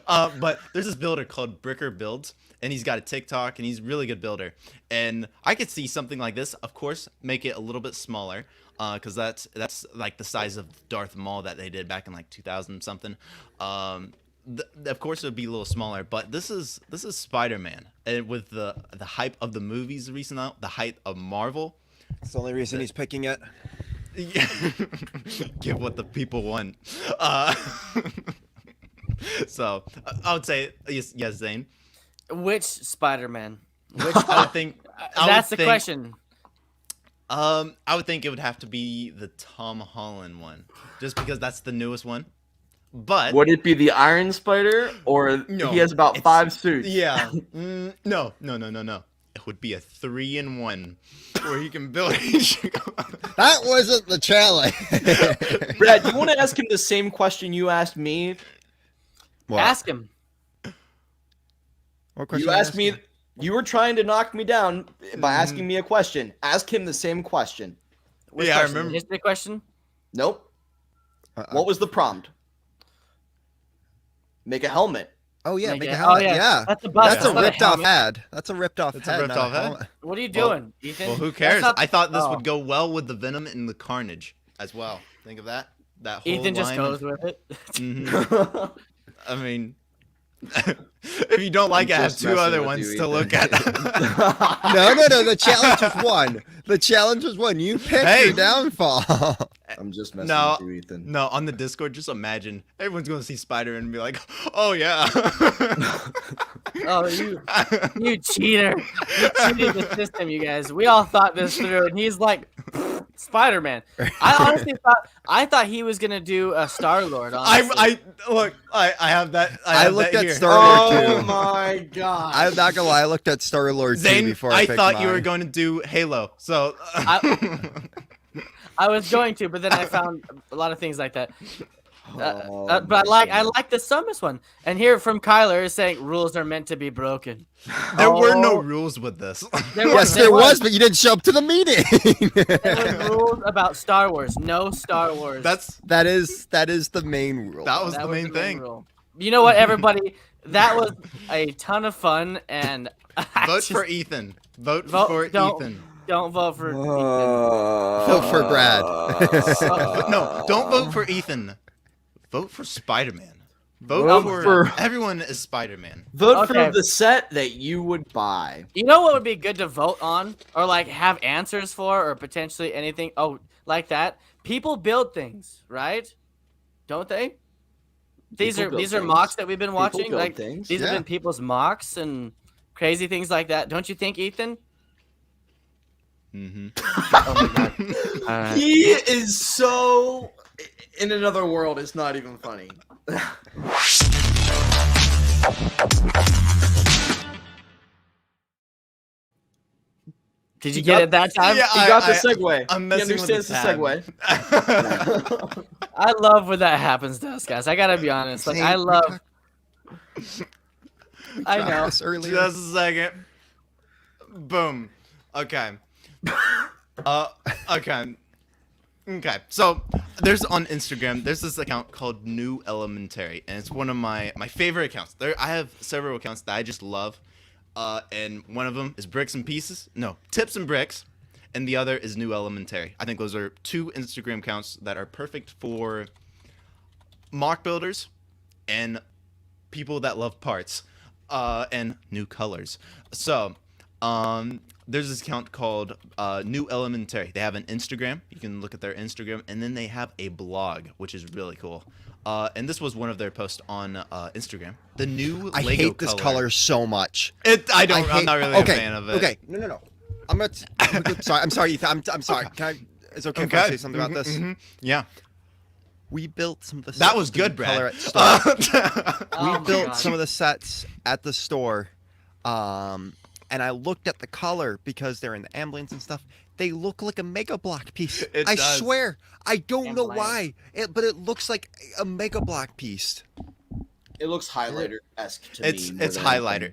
But there's this builder called Bricker Builds, and he's got a TikTok, and he's a really good builder. And I could see something like this, of course, make it a little bit smaller, because that's like the size of Darth Maul that they did back in like 2000 something. Of course, it would be a little smaller, but this is Spider-Man, and with the hype of the movies recently, the hype of Marvel. It's the only reason he's picking it. Yeah. Give what the people want. So I would say yes, Zane. Which Spider-Man? Which I would think that's the question. I would think it would have to be the Tom Holland one, just because that's the newest one. But would it be the Iron Spider, or No, he has about 5 suits? Yeah. No. It would be a 3-in-1 where he can build each. That wasn't the challenge. Brad, do you want to ask him the same question you asked me? What? Ask him. What question You are asked me. asking? You were trying to knock me down by asking me a question. Ask him the same question. Which Yeah, I question? remember. History question. Nope. What was the prompt? Make a helmet. Oh yeah, Make make it- a helmet. oh, yeah. Yeah. That's a bust. That's a Not a ripped off helmet. head. That's a ripped off That's a head. ripped not off head? helmet. What are you Well- doing, Ethan? Well, who That's cares? not- I thought this Oh. would go well with the venom and the carnage as well. Think of that. That whole Ethan just line goes of- with it. Mhm. I mean, if you don't like it, I have just 2 messing other with ones you, to Ethan. look at. No. The challenge was one. The challenge was one. You picked Hey. your downfall. I'm just messing No. with you, Ethan. No, on the Discord, just imagine everyone's going to see Spider-Man and be like, "Oh yeah." Oh, you cheater! You cheated the system, you guys. We all thought this through, and he's like, Spider-Man. I honestly thought he was gonna do a Star-Lord. Honestly. I look. I have that. I have looked that at here. Star-Lord Oh too. my god! I'm not gonna lie. I looked at Star-Lord too Zane, before I picked thought you were mine. going to do Halo. So I was going to, but then I found a lot of things like that. Oh, But my I like the Summers one. And here from Kyler is saying rules are meant to be broken. there were no Oh. rules with this. Yes, there was, but you didn't show up to the meeting. There was rules about Star Wars. No Star Wars. that is the main rule. That was That the main thing. rule. You know what, everybody? That was a ton of fun, and I Vote just- for Ethan. Vote Vote- for don't- Ethan. Don't vote for Ethan. Vote for Brad. No, don't vote for Ethan. Vote for Spider-Man. Vote Vote for for- everyone is Spider-Man. Vote Okay. for the set that you would buy. You know what would be good to vote on, or like have answers for, or potentially anything? Oh, like that. People build things, right? Don't they? These People build are things. mocks that we've been People watching. build Like things. these have Yeah. been people's mocks and crazy things like that. Don't you think, Ethan? Mm-hmm. Oh my god. He is so in another world. It's not even funny. Did you get it that time? Yeah, He got the segue. I'm He messing with understands the segue. I love when that happens to us, guys. I gotta be honest. Like Zane, I we love. talked I about know. this earlier. Just a second. Boom. Okay. Okay. Okay. So there's on Instagram. There's this account called New Elementary, and it's one of my favorite accounts. I have several accounts that I just love. And one of them is Bricks and Pieces. No, Tips and Bricks. And the other is New Elementary. I think those are 2 Instagram accounts that are perfect for mock builders and people that love parts and new colors. So there's this account called New Elementary. They have an Instagram. You can look at their Instagram. And then they have a blog, which is really cool. And this was one of their posts on Instagram. The new I Lego hate this color so much. I'm not really okay, a fan of it. Okay, no. I'm sorry, Ethan. I'm sorry. Can I? It's okay if I say something about this. Yeah. We built some of the. That sets was to do good, color Brad. at store. Oh We my built God. some of the sets at the store, and I looked at the color because they're in the ambulance and stuff. They look like a Mega Block piece. It I does. swear. I don't know Ambulance. why, but it looks like a Mega Block piece. It looks highlighter-esque to It's me. more it's than highlighter.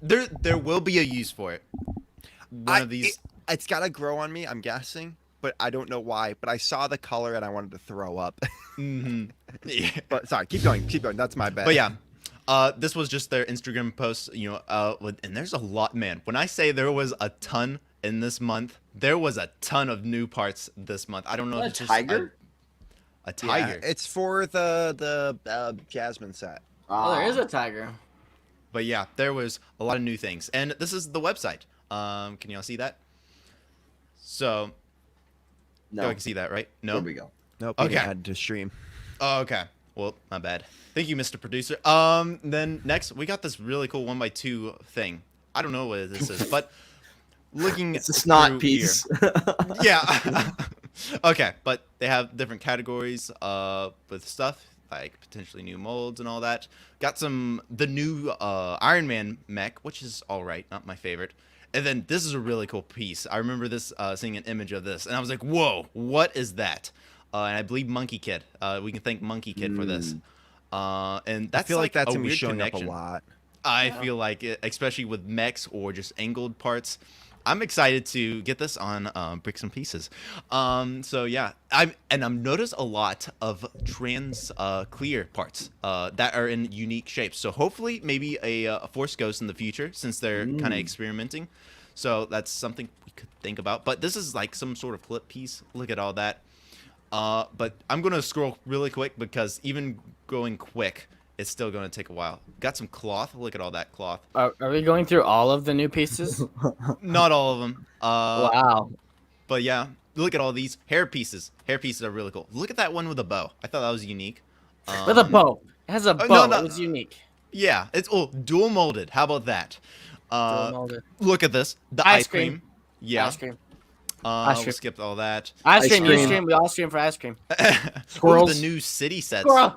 anything. There will be a use for it. One of these. It's gotta grow on me, I'm guessing, but I don't know why. But I saw the color and I wanted to throw up. Mhm. Yeah. But sorry, keep going. That's my bad. But yeah, this was just their Instagram post, and there's a lot, man. When I say there was a ton in this month, there was a ton of new parts this month. I don't know A if it's just tiger? a Yeah, tiger. it's for the Jasmine set. Oh, there is a tiger. But yeah, there was a lot of new things, and this is the website. Can y'all see that? So, No. y'all can see that, right? No. There we go. Nope. Okay. Okay. Add to stream. Oh, okay. Well, my bad. Thank you, Mr. Producer. Then next we got this really cool 1x2 thing. I don't know what this is, but looking It's a snot through piece. here- yeah. Okay, but they have different categories with stuff like potentially new molds and all that. Got the new Iron Man mech, which is all right, not my favorite. And then this is a really cool piece. I remember this seeing an image of this, and I was like, "Whoa, what is that?" And I believe Monkey Kid. We can thank Monkey Kid for this. And that's I feel like that's a gonna be weird showing connection. up a lot. I feel like it, especially with mechs or just angled parts. I'm excited to get this on Bricks and Pieces. So yeah, I've noticed a lot of trans clear parts that are in unique shapes. So hopefully maybe a Force Ghost in the future, since they're kind of experimenting. So that's something we could think about. But this is like some sort of clip piece. Look at all that. But I'm gonna scroll really quick because even going quick, it's still gonna take a while. Got some cloth. Look at all that cloth. Are we going through all of the new pieces? Not all of them. Wow. But yeah, look at all these hair pieces. Hair pieces are really cool. Look at that one with a bow. I thought that was unique. With a bow. It has a bow. no, no. It was unique. Yeah, it's dual molded. How about that? Dual molded. Look at this. The Ice ice cream. cream. Yeah. Ice cream. We cream. skipped all that. Ice Ice cream. You cream. stream. We all stream for ice cream. Squirrels. Squirrels. The new city sets. Squirrel.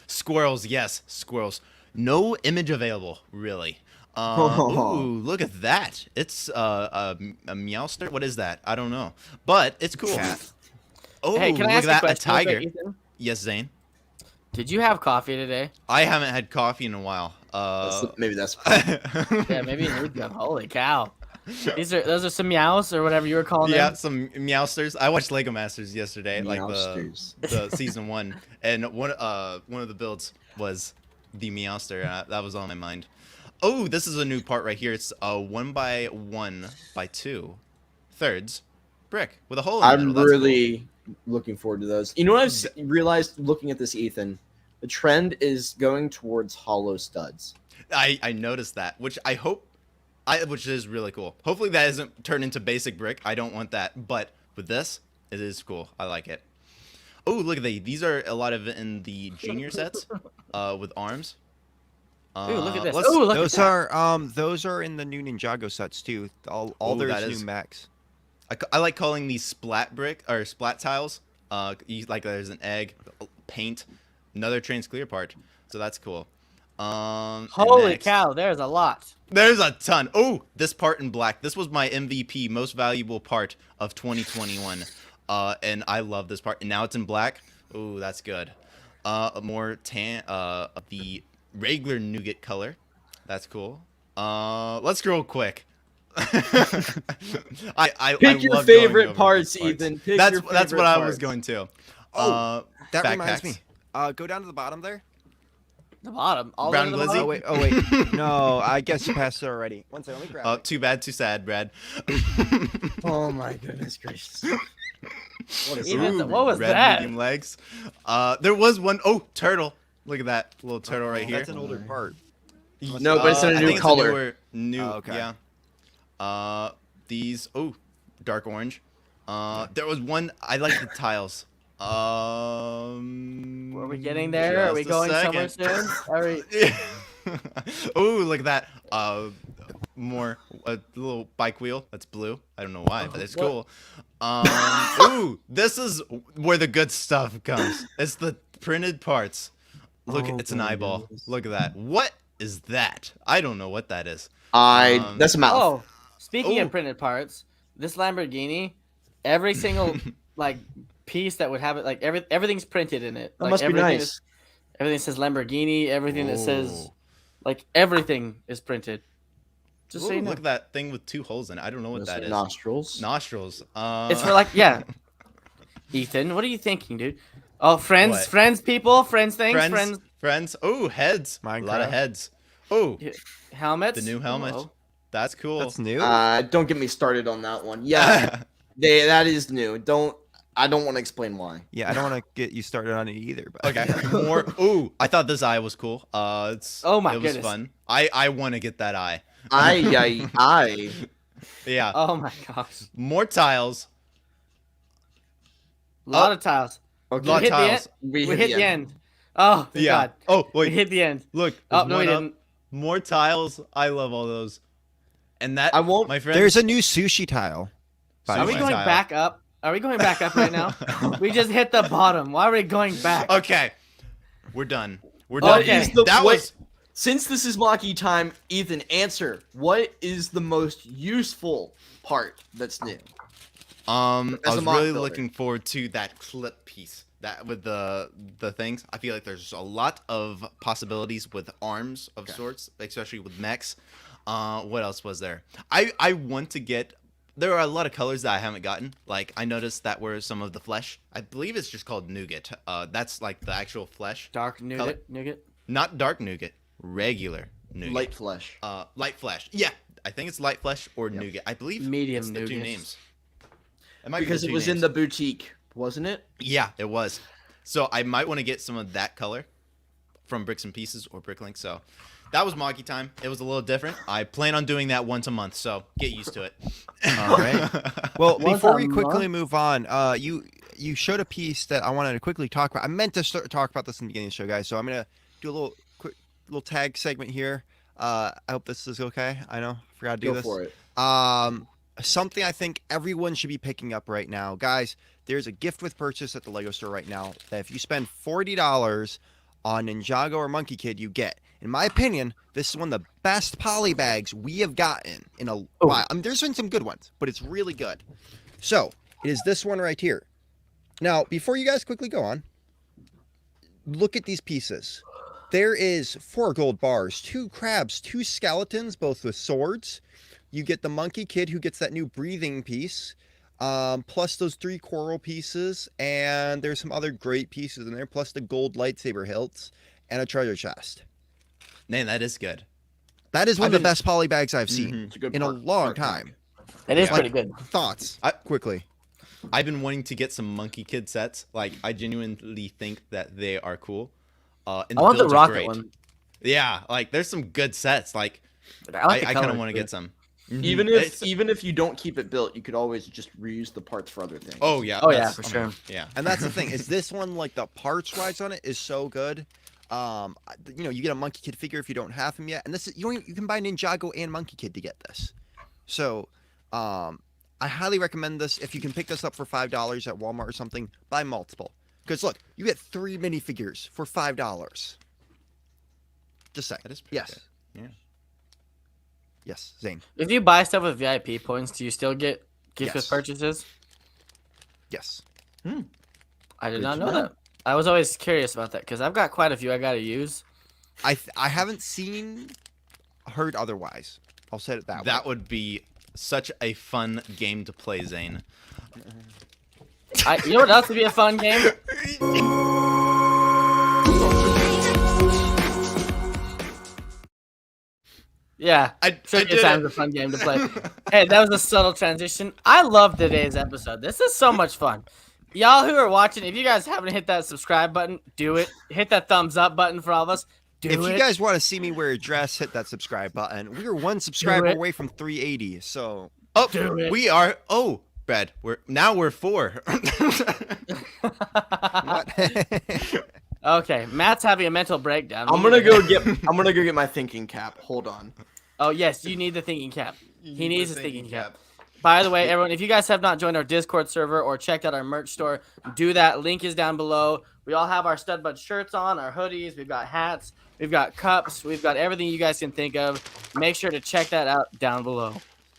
Squirrels. Yes, squirrels. No image available, really. Ooh, look at that. It's a meowster. What is that? I don't know. But it's cool. Oh, Hey, can I look ask at that. a A question? real tiger. quick, Ethan? Yes, Zane. Did you have coffee today? I haven't had coffee in a while. Maybe that's. Yeah, maybe you need them. Holy cow. Those are some meows or whatever you were calling yeah, them. some Meowsters. I watched Lego Masters yesterday, like Meowsters. the season 1, and one of the builds was the Meowster. That was on my mind. Oh, this is a new part right here. It's a 1x1 by 2 thirds brick with a hole in the I'm middle. That's really looking forward to those. You know what I've realized looking at this, Ethan? The trend is going towards hollow studs. cool. I noticed that, which I hope, which is really cool. Hopefully that doesn't turn into basic brick. I don't want that, but with this, it is cool. I like it. Oh, look at these are a lot of it in the junior sets, with arms. Ooh, look at this. let's- Ooh, look Those at that. those are in the new Ninjago sets too. All Ooh, there's that new is- mechs. I like calling these splat brick or splat tiles. Like there's an egg, paint, another trans clear part. So that's cool. And Holy next- cow, there's a lot. There's a ton. Oh, this part in black. This was my MVP, most valuable part of 2021. And I love this part. And now it's in black. Oh, that's good. More tan, the regular nougat color. That's cool. Let's scroll quick. I Pick your love going favorite over parts, these parts. Ethan. Pick That's your what favorite I was parts. going to. Oh, that reminds backpacks. me. Go down to the bottom there. The bottom. All Brown the way to the glizzy? bottom? Oh wait. No, I guess you passed it already. One second, let me grab it. Too bad, too sad, Brad. Oh my goodness gracious! What is Ethan, that? what was red that? medium legs. There was one. Oh, turtle. Look at that little turtle right here. That's an older part. No, but it's in a I new think color. New, Oh, okay. yeah. These. Oh, dark orange. There was one. I like the tiles. Were we getting there? Are we just a going somewhere second. soon? Are we... Oh, look at that. More a little bike wheel. That's blue. I don't know why, but it's What? cool. Ooh, this is where the good stuff comes. It's the printed parts. Look, Oh it's an my eyeball. goodness. Look at that. What is that? I don't know what that is. That's a mouth. Oh, speaking Ooh. of printed parts, this Lamborghini, every single like piece that would have it, like everything's printed in it. That Like must be everything nice. everything says Lamborghini. Everything that says Ooh. like everything is printed. Just Ooh, so you know. look at that thing with 2 holes in it. I don't know what Those that are is. Nostrils. Nostrils. It's for like yeah. Ethan, what are you thinking, dude? Oh, friends, What? friends, people, friends, things, Friends. Oh, heads. A lot of Minecraft. heads. Oh, helmets. the new helmet. Oh. That's cool. That's new. Don't get me started on that one. Yeah, that is new. I don't want to explain why. Yeah, I don't want to get you started on it either. But Okay, more. Ooh, I thought this eye was cool. Oh my it was goodness. fun. I want to get that eye. I. Yeah, Oh my gosh. more tiles. A lot of tiles. Okay. Lot hit of the tiles. We hit the end. Oh, thank Yeah. God. Oh We wait, hit the end. look. Oh, there's no, we one up. didn't. More tiles. I love all those. And that I won't- my friend. there's a new sushi tile. by Are the we way. going tile. back up? Are we going back up right now? We just hit the bottom. Why are we going back? Okay, we're done. We're done. Okay. That was. Since this is Maki time, Ethan, answer. What is the most useful part that's new? I As a was mock really builder. looking forward to that clip piece. That with the things. I feel like there's a lot of possibilities with arms of sorts, especially with mechs. What else was there? I want to get. There are a lot of colors that I haven't gotten. Like I noticed that were some of the flesh. I believe it's just called nougat. That's like the actual flesh. Dark nougat. Nougat. Not dark nougat. Regular nougat. Light flesh. Light flesh. Yeah, I think it's light flesh or nougat. I believe Medium it's the 2 nougat. names. It might be Because the it 2 was in names. the boutique, wasn't it? Yeah, it was. So I might want to get some of that color from Bricks and Pieces or Bricklink. So that was Maki time. It was a little different. I plan on doing that once a month, so get used to it. All right. Well, Once before a we quickly month? move on, you showed a piece that I wanted to quickly talk about. I meant to talk about this in the beginning of the show, guys. So I'm gonna do a little tag segment here. I hope this is okay. I know, I forgot to do Go this. for it. Something I think everyone should be picking up right now, guys. There's a gift with purchase at the Lego store right now that if you spend $40 on Ninjago or Monkey Kid, you get. In my opinion, this is one of the best poly bags we have gotten in a while. I mean, there's been some good ones, but it's really good. So it is this one right here. Now, before you guys quickly go on, look at these pieces. There is 4 gold bars, 2 crabs, 2 skeletons, both with swords. You get the Monkey Kid who gets that new breathing piece, plus those 3 coral pieces, and there's some other great pieces in there, plus the gold lightsaber hilts and a treasure chest. Man, that is good. That is one I've of the been- best poly bags I've seen It's a good in a part- long part pack. time. It is Yeah. pretty good. Thoughts? Quickly. I've been wanting to get some Monkey Kid sets. Like, I genuinely think that they are cool. And I want the builds are rocket great. one. Yeah, like there's some good sets. Like, I like the I kind of color, want to too. get some. Even It's- if you don't keep it built, you could always just reuse the parts for other things. Oh yeah. Oh, yeah, that's- for I mean, sure. Yeah. And that's the thing, is this one, like the parts wise on it is so good. You get a Monkey Kid figure if you don't have him yet, and this is you can buy Ninjago and Monkey Kid to get this. So, I highly recommend this. If you can pick this up for $5 at Walmart or something, buy multiple. Because look, you get 3 minifigures for $5. Just saying. That is pretty Yes. good. Yeah. Yes, Zane. If you buy stuff with VIP points, do you still get gift with Yes. purchases? Yes. I did Good not to know know. that. I was always curious about that because I've got quite a few I gotta use. I haven't heard otherwise. I'll say it that way. That would be such a fun game to play, Zane. You know what else would be a fun game? Yeah, I Trivia did Time's it. a fun game to play. Hey, that was a subtle transition. I love today's episode. This is so much fun. Y'all who are watching, if you guys haven't hit that subscribe button, do it. Hit that thumbs up button for all of us. Do If it. you guys want to see me wear a dress, hit that subscribe button. We are 1 subscriber it. away from 380, so Oh, Do it. we are. Oh, Brad, we're 4. what? Okay, Matt's having a mental breakdown. I'm gonna go get my thinking cap. Hold on. Oh yes, you need the thinking cap. He needs his thinking cap. By the way, everyone, if you guys have not joined our Discord server or checked out our merch store, do that. Link is down below. We all have our Stud Bud shirts on, our hoodies. We've got hats. We've got cups. We've got everything you guys can think of. Make sure to check that out down below.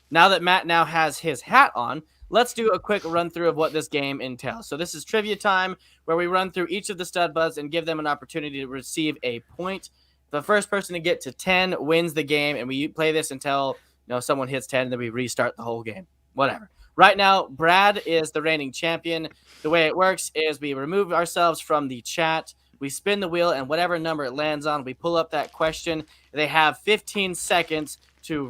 Now that Matt now has his hat on, let's do a quick run through of what this game entails. So this is trivia time where we run through each of the Stud Buds and give them an opportunity to receive a point. The first person to get to 10 wins the game, and we play this until someone hits 10, and then we restart the whole game. Whatever. Right now, Brad is the reigning champion. The way it works is we remove ourselves from the chat. We spin the wheel, and whatever number it lands on, we pull up that question. They have 15 seconds to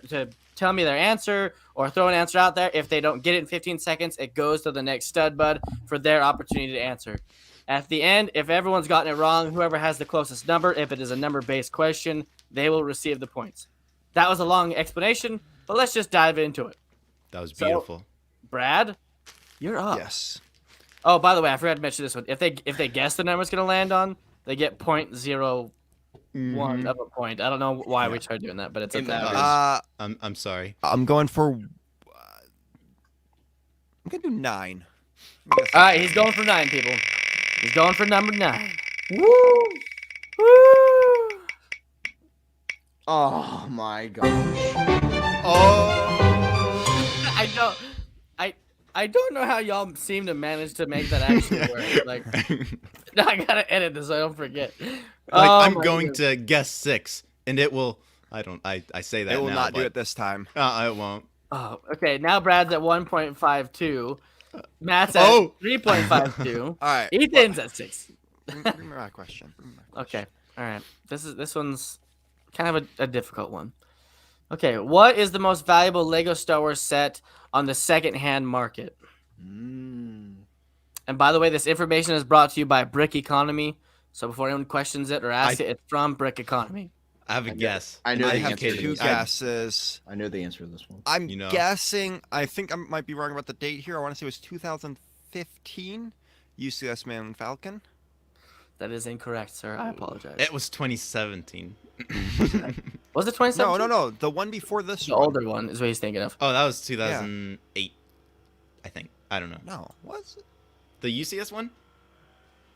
to tell me their answer or throw an answer out there. If they don't get it in 15 seconds, it goes to the next Stud Bud for their opportunity to answer. At the end, if everyone's gotten it wrong, whoever has the closest number, if it is a number-based question, they will receive the points. That was a long explanation, but let's just dive into it. That was beautiful. So, Brad, you're up. Yes. Oh, by the way, I forgot to mention this one. If they guess the number it's gonna land on, they get 0.01 of a point. I don't know why we tried doing that, but it's okay. I'm sorry. I'm going for. I'm gonna do 9. All right, he's going for 9, people. He's going for number 9. Woo! Woo! Oh my gosh. Oh. I don't know how y'all seem to manage to make that actually work. Like, now I gotta edit this so I don't forget. I'm going to guess 6, and it will. I say that. It will now, not do but it this time. I won't. Oh, okay. Now Brad's at 1.52. Matt's at 3.52. All right. Ethan's at 6. Bring me my question. Okay. All right. This one's kind of a difficult one. Okay. What is the most valuable Lego Star Wars set on the second-hand market? And by the way, this information is brought to you by Brick Economy. So before anyone questions it or asks it, it's from Brick Economy. I have a guess. I know I the have answer to 2 this. guesses. I know the answer to this one. I'm guessing. I think I might be wrong about the date here. I want to say it was 2015. UCS Man Falcon. That is incorrect, sir. I apologize. It was 2017. Was it 2017? No. The one before this. The older one is what he's thinking of. Oh, that was 2008. I think. I don't know. No, was it? The UCS one?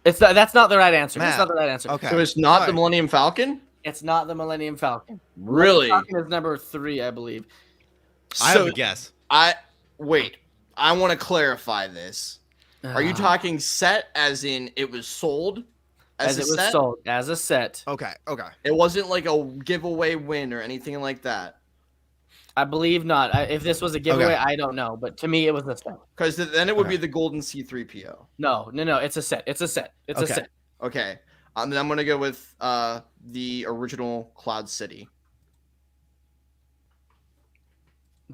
That's not the right answer. Matt. That's not the right answer. Okay. So it's not the Sorry. Millennium Falcon? It's not the Millennium Falcon. Really? Falcon is number 3, I believe. I have a guess. Wait. I want to clarify this. Are you Ah. talking set as in it was sold as a it was set? sold as a set? Okay. It wasn't like a giveaway win or anything like that. I believe not. If this was a giveaway, I don't know. But to me, it was a set. Because then it would be Okay. the golden C3PO. No. It's a set. It's a set. It's a Okay. set. Okay. Then I'm going to go with the original Cloud City.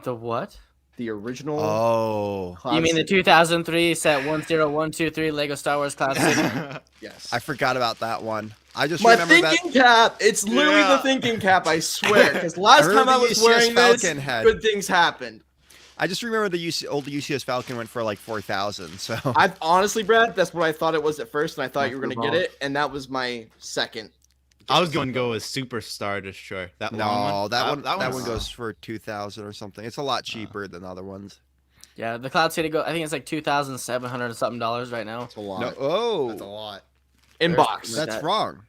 The what? The original Oh. Cloud You mean the City. 2003 set 10123 Lego Star Wars Cloud City? Yes. I forgot about that one. I just My remember that. thinking cap. It's literally the Yeah. thinking cap, I swear. Because last remember time I the was UCS wearing this, Falcon had- good things happened. I just remember the old UCS Falcon went for like 4,000. So I honestly, Brad, that's what I thought it was at first, and I thought you were going to get Wrong. it, and that was my second. I was going to go with Superstar Destroyer. That long no, one? that one was- goes for 2,000 or something. It's a lot cheaper than other ones. Yeah, the Cloud City I think it's like $2,700 or something right now. That's a lot. No, oh, That's a lot. In box. that's that. wrong.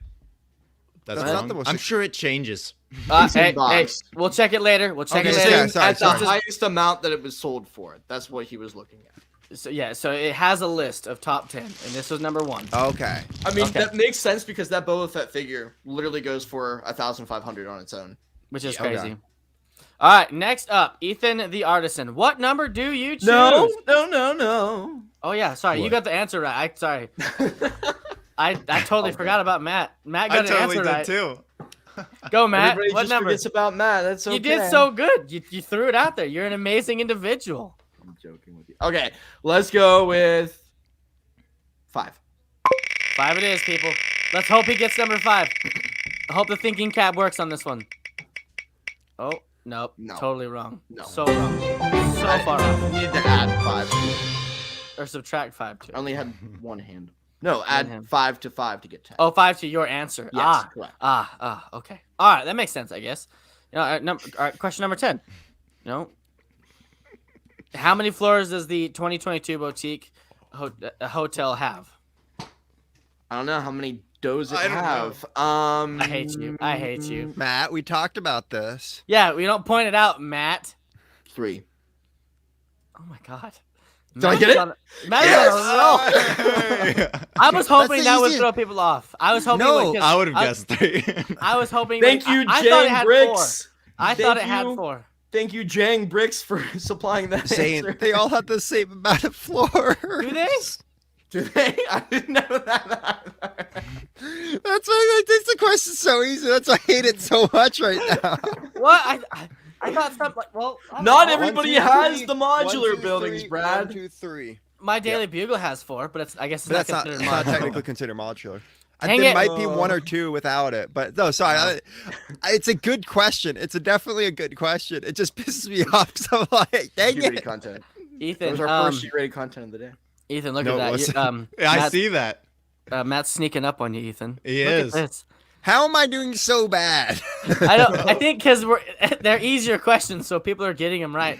That's That's not wrong. the most- I'm sure it changes. It's in Hey, box. we'll check it later. We'll check Okay, it yeah, later. Saying sorry, at the sorry. highest amount that it was sold for. That's what he was looking at. So it has a list of top 10, and this was number 1. Okay. I mean, Okay. that makes sense because that Boba Fett figure literally goes for 1,500 on its own. Which is Okay. crazy. All right, next up, Ethan the Artisan. What number do you choose? No. Oh yeah, sorry, you What? got the answer right. Sorry, I totally forgot about Matt. Matt got the answer right. too. Go Matt. Everybody What just number? forgets about Matt. That's okay. You did so good. You threw it out there. You're an amazing individual. I'm joking with you. Okay, let's go with 5. 5 it is, people. Let's hope he gets number 5. I hope the thinking cap works on this one. Oh nope, No. totally wrong. No. So wrong. So far off. You need to add 5. Or subtract 5 I too. only had one hand. No, add hand. 5 to 5 to get 10. Oh, 5 to your answer. yes, correct. Okay. All right, that makes sense, I guess. All right, question number 10. How many floors does the 2022 boutique hotel have? I don't know how many does it I don't have. I hate you. I hate you. Matt, we talked about this. Yeah, we don't point it out, Matt. 3. Oh my god. Did I get it? Matt's on a roll. I was hoping that would throw people off. I was hoping. No, like, I would have guessed 3. I was hoping. Thank you, I thought it Jang had Bricks. 4. I thought it had 4. Thank you, Jang Bricks, for supplying that Saying answer. they all have the same amount of floors. Do they? Do they? I didn't know that. That's why this the question's so easy. That's why I hate it so much right now. What? I thought something like, well, I don't Not know. everybody 1, 2, has 3. the modular 1, 2, buildings, 3. Brad. 1, 2, 3. My Daily Bugle has 4, but I guess it's But not that's not, considered it's not modular. technically considered modular. Dang There it. might be 1 or 2 without it, but no, sorry. It's a good question. It's definitely a good question. It just pisses me off because I'm like, dang G-rated it. content. That Ethan, was our first G-rated content of the day. Ethan, look No, it at that. wasn't. I Matt- see that. Matt's sneaking up on you, Ethan. He Look is. At this. How am I doing so bad? I think because they're easier questions, so people are getting them right.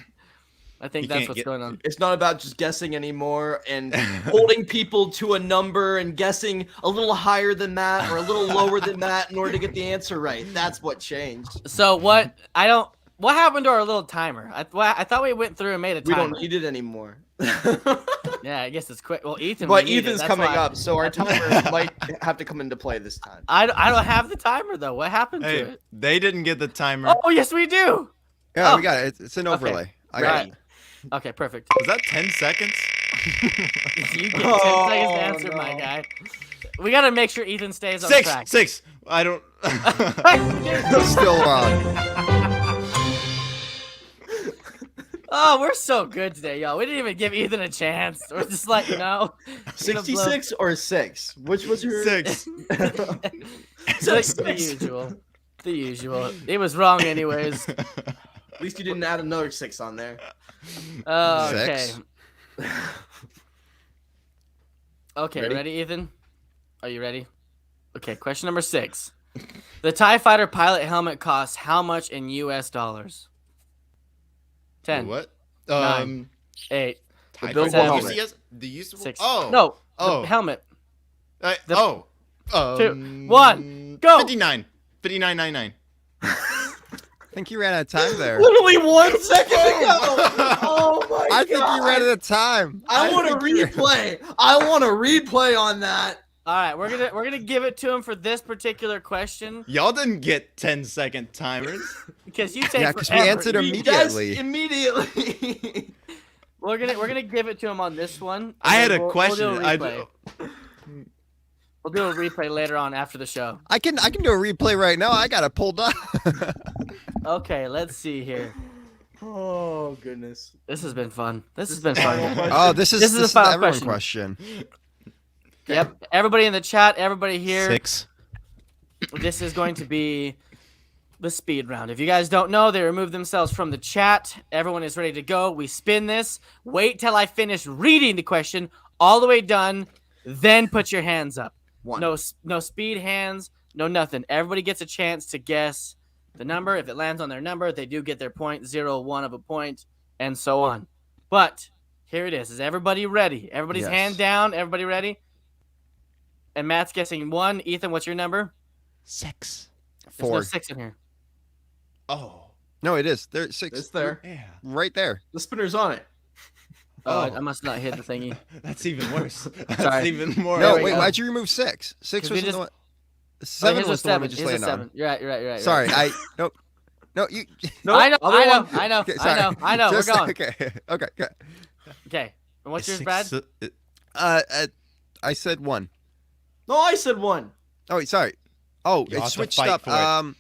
I think You that's can't what's get- going on. It's not about just guessing anymore and holding people to a number and guessing a little higher than that or a little lower than that in order to get the answer right. That's what changed. So what? What happened to our little timer? I thought we went through and made a We timer. don't need it anymore. Yeah, I guess it's quick. Well, Ethan. But we need it. Ethan's That's coming why- up, so our timer might have to come into play this time. I don't have the timer though. What happened to Hey, it? they didn't get the timer. Oh yes, we do. Yeah, Oh. we got it. It's an overlay. I got Right. it. Okay, perfect. Was that 10 seconds? You get 10 Oh, seconds to answer, my no. guy. We gotta make sure Ethan stays on 6. track. 6. I don't. Still wrong. Oh, we're so good today, y'all. We didn't even give Ethan a chance. We're just like, no. 66 or 6? Which was your 6. The usual. The usual. It was wrong anyways. At least you didn't add another 6 on there. Okay. 6. Okay, Ready? ready, Ethan? Are you ready? Okay, question number 6. The TIE Fighter pilot helmet costs how much in US dollars? 10, What? 9, 8, Type buildable of- helmet. The usable. 6. Oh. No, Oh. the helmet. I- the- oh. 2, 1, go! 59. 59.99. I think you ran out of time there. Literally 1 second ago. Oh my I think god. you ran out of time. I want to think you- replay. I want to replay on that. All right, we're gonna give it to him for this particular question Y'all didn't get 10-second timers. because you take Yeah, 'cause we forever. answered We immediately. guessed immediately. We're gonna give it to him on this one. and I had then a we'll question. do a replay. We'll do a replay later on after the show. I can do a replay right now. I got it pulled up. Okay, let's see here. Oh goodness. This has been fun. This has been fun. Oh, this is the final everyone question. question. Yep. Everybody in the chat, everybody here. 6. This is going to be the speed round. If you guys don't know, they removed themselves from the chat. Everyone is ready to go. We spin this. Wait till I finish reading the question all the way done. Then put your hands up. 1. No speed hands. No nothing. Everybody gets a chance to guess the number. If it lands on their number, they do get their point. 0, 1 of a point, and so on. But here it is. Is everybody ready? Everybody's Yes. hand down. Everybody ready? And Matt's guessing 1. Ethan, what's your number? 6. There's no 4. 6 in here. Oh. No, it is. There's 6. It's there. Yeah. Right there. The spinner's on it. Oh, Oh. I must not hit the thingy. That's even worse. That's Sorry. even more. No, we wait. go. Why'd you remove 6? 6 'Cause we was the just- one. Oh, 7 here's a was the one we 7. just Here's a landed on. 7. You're right. You're right. You're right. Sorry, Nope. No, you. Nope, I know. other I know. one. I know. Okay, I sorry. know. I know. Just- We're going. Okay. Okay. Good. Okay. And what's yours, 6, Brad? I said 1. No, I said 1. Oh, wait, sorry. Oh, You'll it have to switched fight up. for it.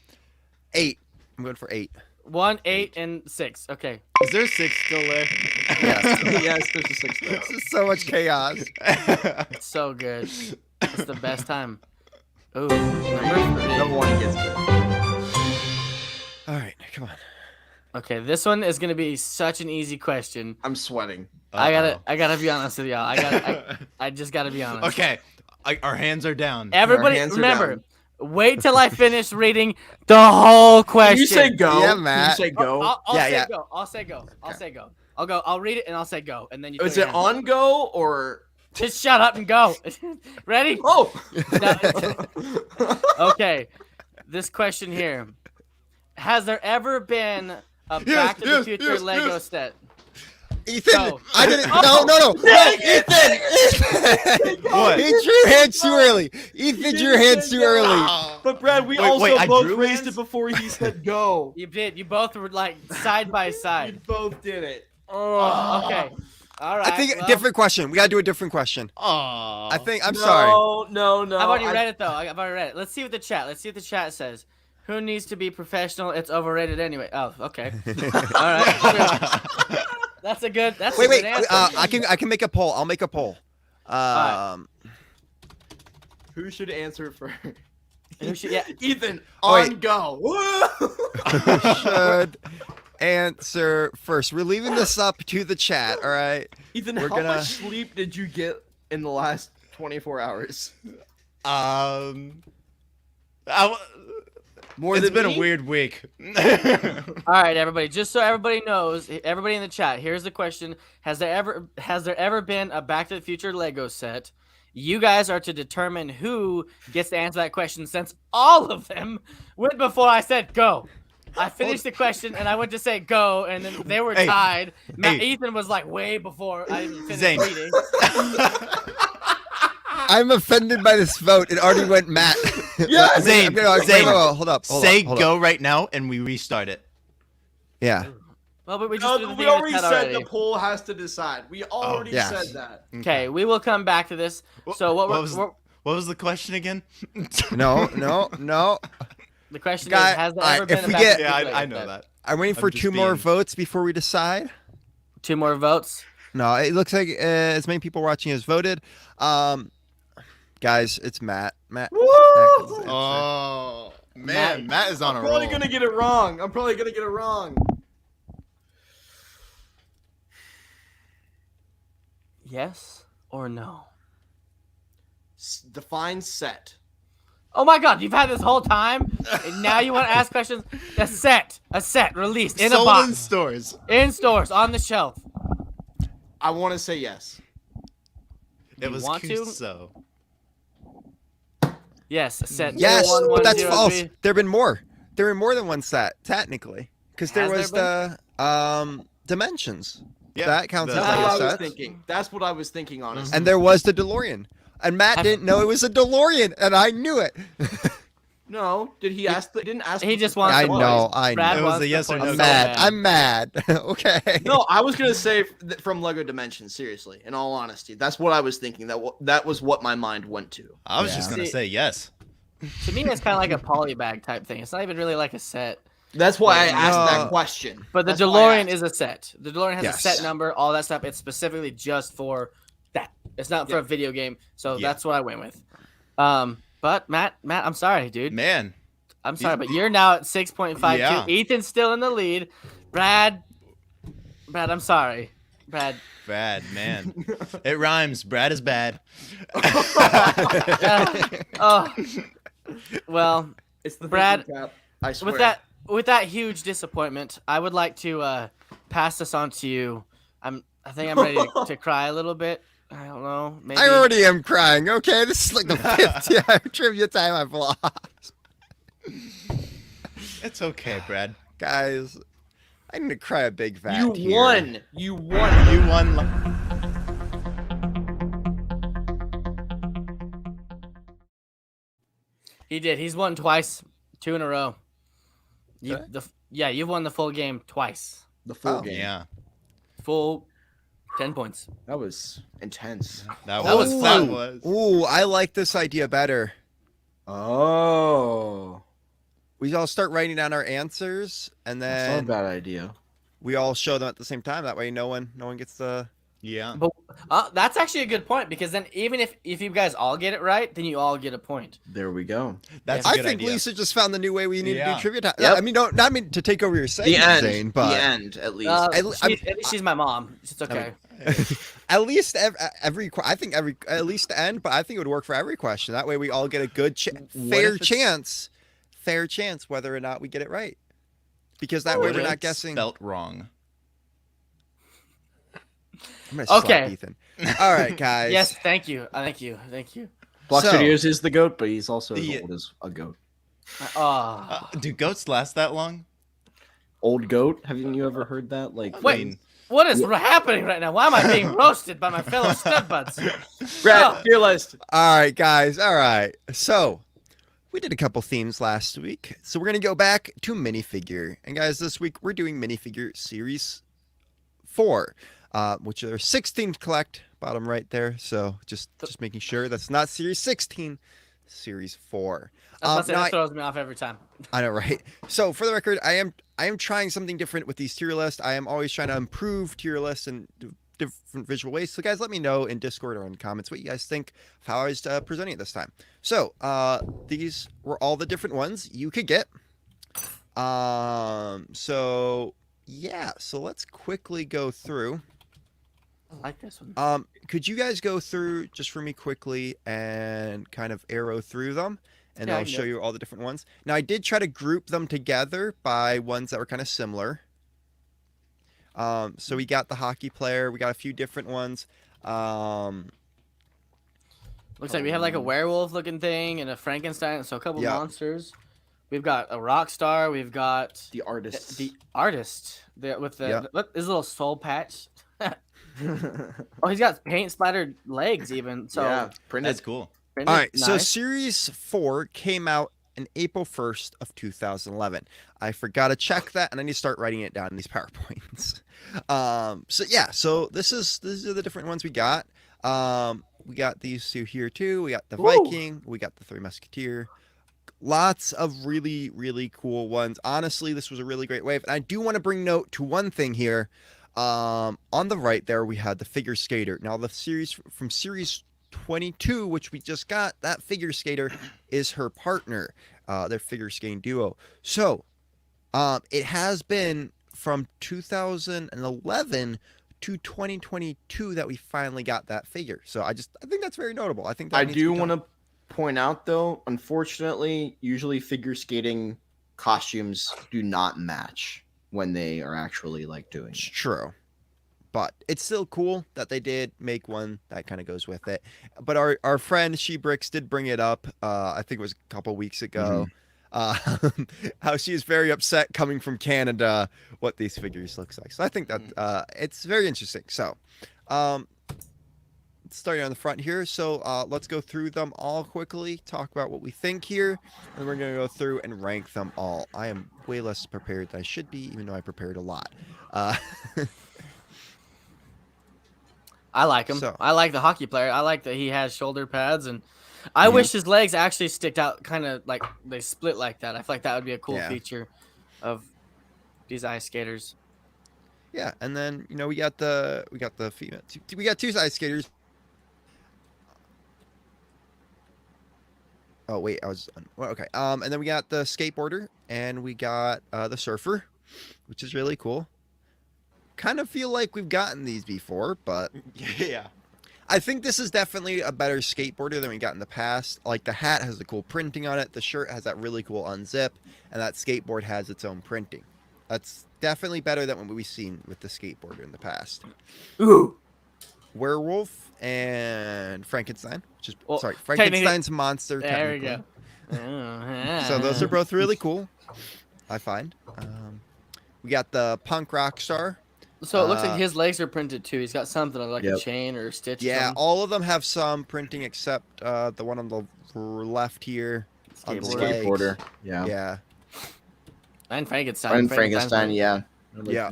8. I'm going for 8. 1, 8, and 6. Okay. Is there 6 still there? Yes, there's a 6 there. This is so much chaos. It's so good. It's the best time. Ooh. Number 3. Number 1 gets it. All right, come on. Okay, this one is gonna be such an easy question. I'm sweating. I gotta be honest with y'all. I just gotta be honest. Okay. Our hands are down. Everybody, hands are remember, down. wait till I finish reading the whole question. Can you say go? Yeah, Can Matt. you say go? I'll Yeah, say yeah. go. I'll say go. I'll say go. I'll go. I'll read it and I'll say go, and then you. Is throw it your hand. on go or? Just shut up and go. Ready? Oh. Okay. This question here: has there ever been a Back to the Future Lego set? Ethan, Go. I didn't. No. Ethan. What? He drew your hands too early. Ethan drew your hands too early. But Brad, we Wait, also I both drew raised hands? it before he said go. You did. You both were like side by We side. both did it. Okay. All right. I think well, different question. We gotta do a different question. Aw. I think. I'm sorry. No. I've already read it though. I've already read it. Let's see what the chat says. Who needs to be professional? It's overrated anyway. Oh, okay. All right. That's a good. That's Wait. a good answer. I can make a poll. I'll make a poll. right. Who should answer first? Who should? Yeah. Ethan, Wait. on go. Who should answer first? We're leaving this up to the chat. All right. Ethan, We're how gonna- much sleep did you get in the last 24 hours? More It's than been me? a weird week. All right, everybody. Just so everybody knows, everybody in the chat. Here's the question: has there ever been a Back to the Future Lego set? You guys are to determine who gets to answer that question, since all of them went before I said go. I finished the question and I went to say go, and then they were Hey, tied. hey. Ethan was like way before I even finished Zane. reading. I'm offended by this vote. It already went Matt. Yes! Zane, Zane, hold up. Say hold go up. right now, and we restart it. Yeah. Well, but we just No, did the we thing in the already chat said already. the poll has to decide. We already yes. said that. Okay, we will come back to this. So what was the question again? No. the question Guy- is: has there alright, ever if been a we Back to get- the Yeah, Future Lego I know set? that. I'm waiting I'm for just 2 more being- votes before we decide. 2 more votes. No, it looks like as many people watching as voted. Guys, it's Matt. Matt. Woo! Matt gets the answer. Oh man, Matt is on I'm a probably roll. gonna get it wrong. Yes or no? Define set. Oh my God, you've had this whole time, and now you want to ask questions? A set released in a Sold box, in stores. in stores, on the shelf. I want to say yes. It You was want to? so. Yes, a set. Yes, 01, but that's 103. false. There've been more. There were more than one set, technically, because there Has was there the dimensions. Yeah, That counts the- as That's Lego what I was sets. thinking. That's what I was thinking, honestly. And there was the DeLorean. And Matt I've- didn't know it was a DeLorean, and I knew it. No, did he ask? Didn't ask. He what just the wants I question to was. know, I Brad know. It was wants a to yes or point no so I'm mad. bad. I'm mad. Okay. No, I was gonna say from Lego Dimensions. Seriously, in all honesty, that's what I was thinking. That was what my mind went to. I was Yeah. just gonna See- say yes. To me, it's kind of like a polybag type thing. It's not even really like a set. That's why I No. asked that question. But the That's why I DeLorean asked. is a set. The DeLorean has Yes. a set number, all that stuff. It's specifically just for that. It's not for Yeah. a video game. So Yeah. that's what I went with. But Matt, I'm sorry, dude. Man, I'm sorry, but you're now at 6.52. Yeah. Ethan's still in the lead. Brad, I'm sorry. Brad. bad man. It rhymes. Brad is bad. Oh. Well, It's the Brad, thinking cap. I swear. with that huge disappointment, I would like to pass this on to you. I think I'm ready to cry a little bit. I don't know. Maybe. I already am crying. Okay, this is like the 50th trivia time I've lost. It's okay, Brad. Guys, I need to cry a big fat You tear. won. You won. You won. He did. He's won twice, 2 in a row. Did You've won the full game twice. The full Oh. game. Yeah, Full 10 points. That was intense. that That was was that fun. was. Ooh, I like this idea better. Oh, We all start writing down our answers, and that's not a then bad idea. we all show them at the same time. That way, no one gets the. Yeah. But that's actually a good point, because then even if you guys all get it right, then you all get a point. There we go. That's a I good think idea. Lisa just found the new way we need to Yeah. do trivia time. Yep. I mean, not mean to take over your segment, The end. Zane, but The end, at least. At least- At least she's my mom. It's okay. at least I think at least the end. But I think it would work for every question. That way, we all get a good, What fair if it's- chance whether or not we get it right. Because that way, What we're if not it's guessing. Spelt wrong. I'm gonna slap Okay. Ethan. All right, guys. Yes, thank you. Thank you. Block So- Studios is the goat, but he's also as Yeah. old as a goat. Oh. Do goats last that long? Old goat? Haven't you ever heard that? Like, Wait. I mean, What is happening right now? Why am I being roasted by my fellow stud buds? Brad, your list. All right, guys. All right. So we did a couple themes last week, so we're gonna go back to minifigure. And guys, this week we're doing minifigure series 4, which are 16 to collect. Bottom right there. So just making sure that's not series 16, series 4. That throws me off every time. I know, right? So for the record, I am trying something different with these tier lists. I am always trying to improve tier lists and different visual ways. So guys, let me know in Discord or in comments what you guys think of how I was presenting it this time. So these were all the different ones you could get. So yeah, so let's quickly go through. I like this one. Could you guys go through just for me quickly and kind of arrow through them? And Yeah, I I'll can show do it. you all the different ones. Now, I did try to group them together by ones that were kind of similar. So we got the hockey player. We got a few different ones. Looks like we have like a werewolf looking thing and a Frankenstein, so a couple Yeah. monsters. We've got a rock star. We've got The artist. the artist with the Yeah. look, his little soul patch. Oh, he's got paint splattered legs even. So yeah, printed. that's cool. printed, All right. So nice. Series 4 came out on April 1st of 2011. I forgot to check that, and I need to start writing it down in these PowerPoints. So yeah. So these are the different ones we got. We got these two here too. We got the Woo! Viking. We got the Three Musketeer. Lots of really, really cool ones. Honestly, this was a really great wave. And I do want to bring note to one thing here. On the right there, we had the figure skater. Now, the series from series 22, which we just got, that figure skater is her partner, their figure skating duo. So, it has been from 2011 to 2022 that we finally got that figure. So I think that's very notable. I think that I needs to do be want done. to point out, though, unfortunately, usually figure skating costumes do not match when they are actually like doing It's it. true. But it's still cool that they did make one that kind of goes with it. But our friend She Bricks did bring it up. I think it was a couple weeks ago. How she is very upset coming from Canada what these figures looks like. So I think that it's very interesting. So starting on the front here. So let's go through them all quickly, talk about what we think here, and we're going to go through and rank them all. I am way less prepared than I should be, even though I prepared a lot. I like him. So- I like the hockey player. I like that he has shoulder pads, and I wish his legs actually sticked out, kind of like they split like that. I feel like that would be a cool Yeah. feature of these ice skaters. Yeah, and then we got the female. We got two ice skaters. Oh wait, okay. And then we got the skateboarder, and we got the surfer, which is really cool. Kind of feel like we've gotten these before, but Yeah. I think this is definitely a better skateboarder than we got in the past. Like the hat has the cool printing on it, the shirt has that really cool unzip, and that skateboard has its own printing. That's definitely better than what we've seen with the skateboarder in the past. Ooh, Werewolf and Frankenstein, which is Well, Frankenstein's monster. there we technically. go. So those are both really cool, I find. We got the punk rock star. So it looks like his legs are printed too. He's got something like a Yep. chain or a stitch. or Yeah, something. all of them have some printing except the one on the left here. On the Skateboarder. Skateboarder. legs. Yeah. Yeah. And Frankenstein. And Frankenstein, yeah. Yeah.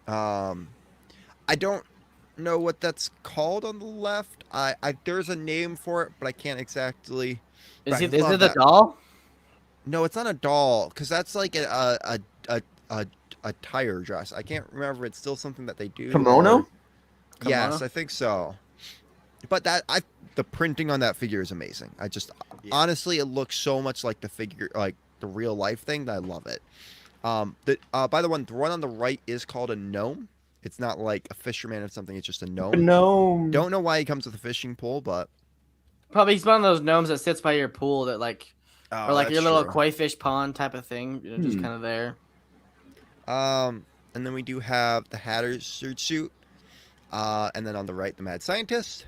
I don't know what that's called on the left. I there's a name for it, but I can't exactly. Is Right, it the love that. doll? No, it's not a doll because that's like a tire dress. I can't remember. It's still something that they do. Kimono? Yes, Kimono? I think so. But the printing on that figure is amazing. Honestly, it looks so much like the figure, like the real life thing, that I love it. By the one on the right is called a gnome. It's not like a fisherman or something. It's just a gnome. No. Don't know why he comes with a fishing pole, but Probably he's one of those gnomes that sits by your pool that like, or like that's your little true. koi fish pond type of thing. Just kind of there. And then we do have the Hatter's suit. And then on the right, the Mad Scientist.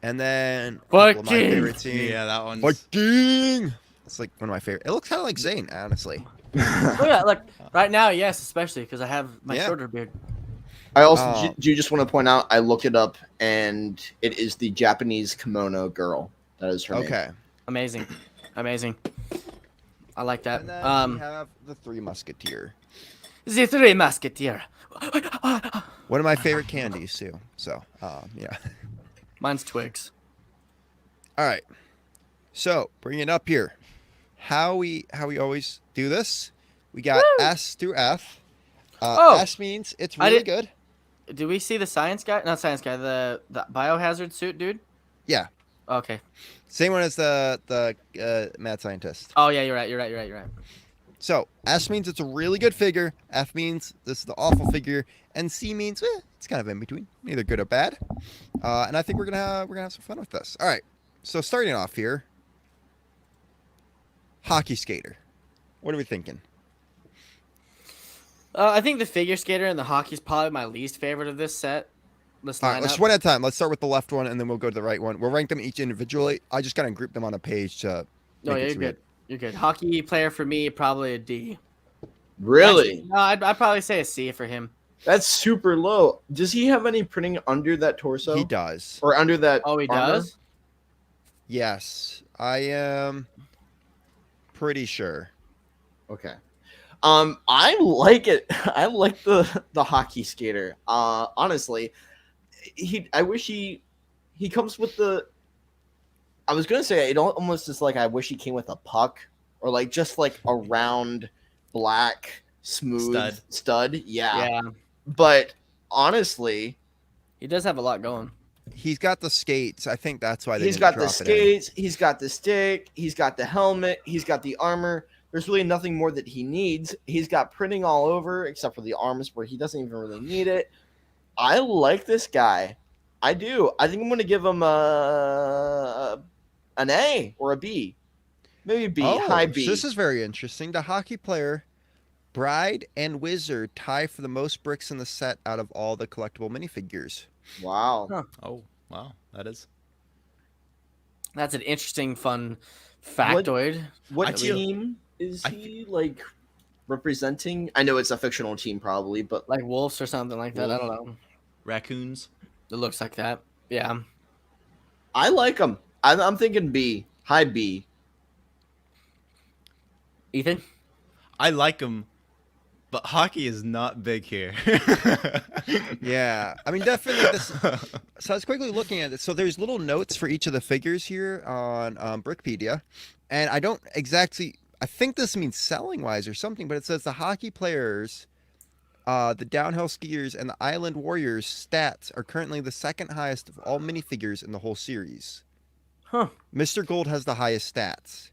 And then a couple of my Viking! favorite teams. Yeah, that one's. Viking! It's like one of my favorite. It looks kind of like Zane, honestly. Oh yeah, look right now, yes, especially because I have my Yeah. shorter beard. I also Oh. do you just want to point out I looked it up and it is the Japanese kimono girl. That is her name. Okay. Amazing, amazing. I like that. And then we have the Three Musketeer. The Three Musketeer. One of my favorite candies too. So, yeah. Mine's Twigs. All right. So, bring it up here. How we always do this? We got S through F. S means it's really good. Do we see the science guy? Not science guy. The biohazard suit dude. Yeah. Okay. Same one as the mad scientist. Oh yeah, you're right. So S means it's a really good figure. F means this is the awful figure, and C means it's kind of in between, neither good or bad. And I think we're gonna have some fun with this. All right. So starting off here, hockey skater. What are we thinking? I think the figure skater and the hockey is probably my least favorite of this set. All right, let's one at a time. Let's start with the left one, and then we'll go to the right one. We'll rank them each individually. I just gotta group them on a page to. No, yeah, you're good. You're good. Hockey player for me, probably a D. Really? Actually, no, I'd probably say a C for him. That's super low. Does he have any printing under that torso? He does. Or under that Oh, he armor? does? Yes, I am pretty sure. Okay. I like it. I like the hockey skater. Honestly, I wish he comes with the. I was gonna say it almost is like I wish he came with a puck or like just like a round black smooth stud. Yeah. But honestly, He does have a lot going. He's got the skates. I think that's why he's didn't got the drop it in. skates. He's got the stick. He's got the helmet. He's got the armor. There's really nothing more that he needs. He's got printing all over except for the arms where he doesn't even really need it. I like this guy. I do. I think I'm going to give him an A or a B. Maybe B, high B. So this is very interesting. The hockey player, Bride and Wizard tie for the most bricks in the set out of all the collectible minifigures. Wow. Huh. Oh, wow. That is. That's an interesting, fun factoid. What I feel- team is he like representing? I know it's a fictional team probably, but Like wolves or something like that. I don't know. Raccoons. It looks like that. Yeah. I like him. I'm thinking B, high B. Ethan? I like them, but hockey is not big here. Yeah, I mean, definitely this. So I was quickly looking at it. So there's little notes for each of the figures here on Brickpedia, and I don't exactly. I think this means selling wise or something, but it says the hockey players, the downhill skiers, and the island warriors stats are currently the second highest of all minifigures in the whole series. Huh. Mr. Gold has the highest stats.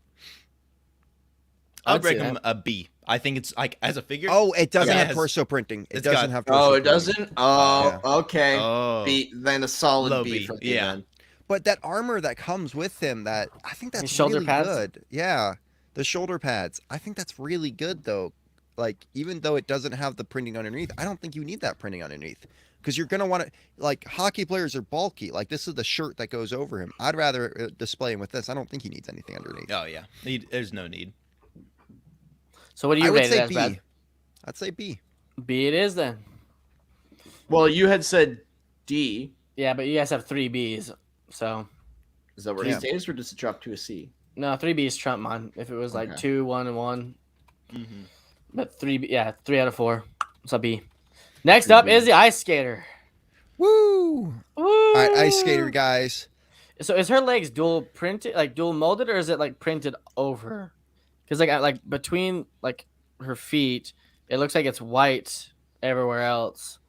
I'll I'd say break him a B. I think it's like as a figure. Oh, it doesn't Yeah, have it has- torso printing. It it's doesn't got- have torso Oh, it printing. doesn't? Oh, okay. Oh. B, then a solid Low B B, for me yeah. then. But that armor that comes with him, that I think that's His shoulder really pads? good. Yeah, the shoulder pads. I think that's really good though. Like even though it doesn't have the printing underneath, I don't think you need that printing underneath because you're gonna want to. Like hockey players are bulky. Like this is the shirt that goes over him. I'd rather display him with this. I don't think he needs anything underneath. Oh yeah. There's no need. So what do I you would rate it say as, B. Brad? I'd say B. B it is then. Well, you had said D. Yeah, but you guys have 3 Bs. So, Is that where Yeah. it stays, or does it drop to a C? no, 3 Bs trump mine. If it was like Okay. 2, 1, and 1. Mm-hmm. But 3 out of 4. It's a B. Next up is the ice skater. Woo! Woo! All right, ice skater guys. So is her legs dual printed, like dual molded, or is it like printed over? Because like between like her feet, it looks like it's white everywhere else.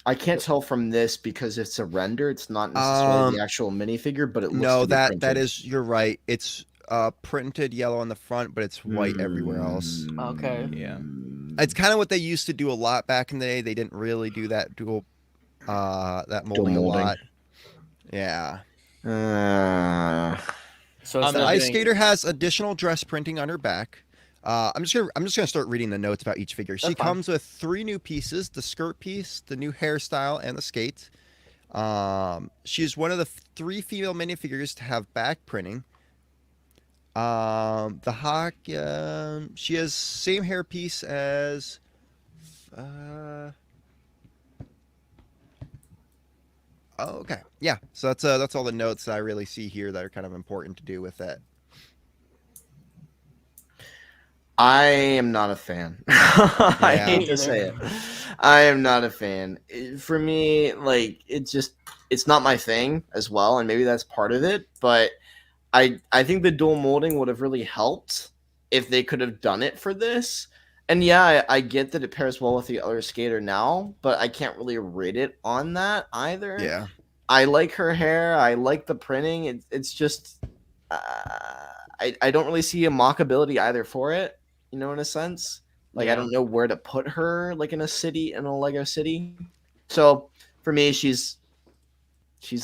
I can't tell from this because it's a render. It's not necessarily the actual minifigure, but it looks No, to be that printed. is. You're right. It's printed yellow on the front, but it's white everywhere else. Okay. Yeah. It's kind of what they used to do a lot back in the day. They didn't really do that that molding a molding. lot. Yeah. So On it's The not ice skater has additional dress printing on her back. I'm just gonna start reading the notes about each figure. She That's fine. comes with 3 new pieces: the skirt piece, the new hairstyle, and the skates. She's one of the 3 female minifigures to have back printing. The hawk, she has same hair piece as, oh, okay, yeah. So that's all the notes that I really see here that are kind of important to do with it. I am not a fan. I Yeah. hate to say it. I am not a fan. For me, like it's not my thing as well, and maybe that's part of it. But I think the dual molding would have really helped if they could have done it for this. And yeah, I get that it pairs well with the other skater now, but I can't really rate it on that either. Yeah. I like her hair. I like the printing. It's just I don't really see a mockability either for it. You know, in a sense, like I don't know where to put her, like in a city, in a Lego city. So for me, she's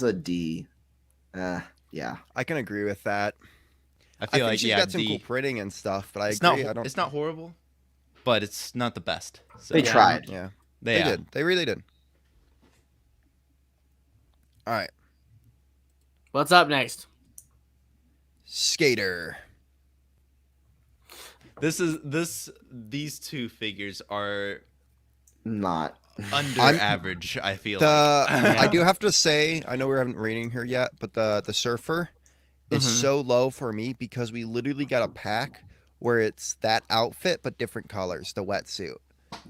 a D. Yeah, I can agree with that. I I feel think like she's got some cool printing and stuff, but I it's agree. not it's not horrible, but it's not the best. So. they tried. Yeah, They did. They really did. All right, What's up next? skater. These 2 figures are Not. under I'm- average. I feel I do have to say, I know we haven't rating her yet, but the surfer is Mhm. so low for me because we literally got a pack where it's that outfit but different colors, the wetsuit,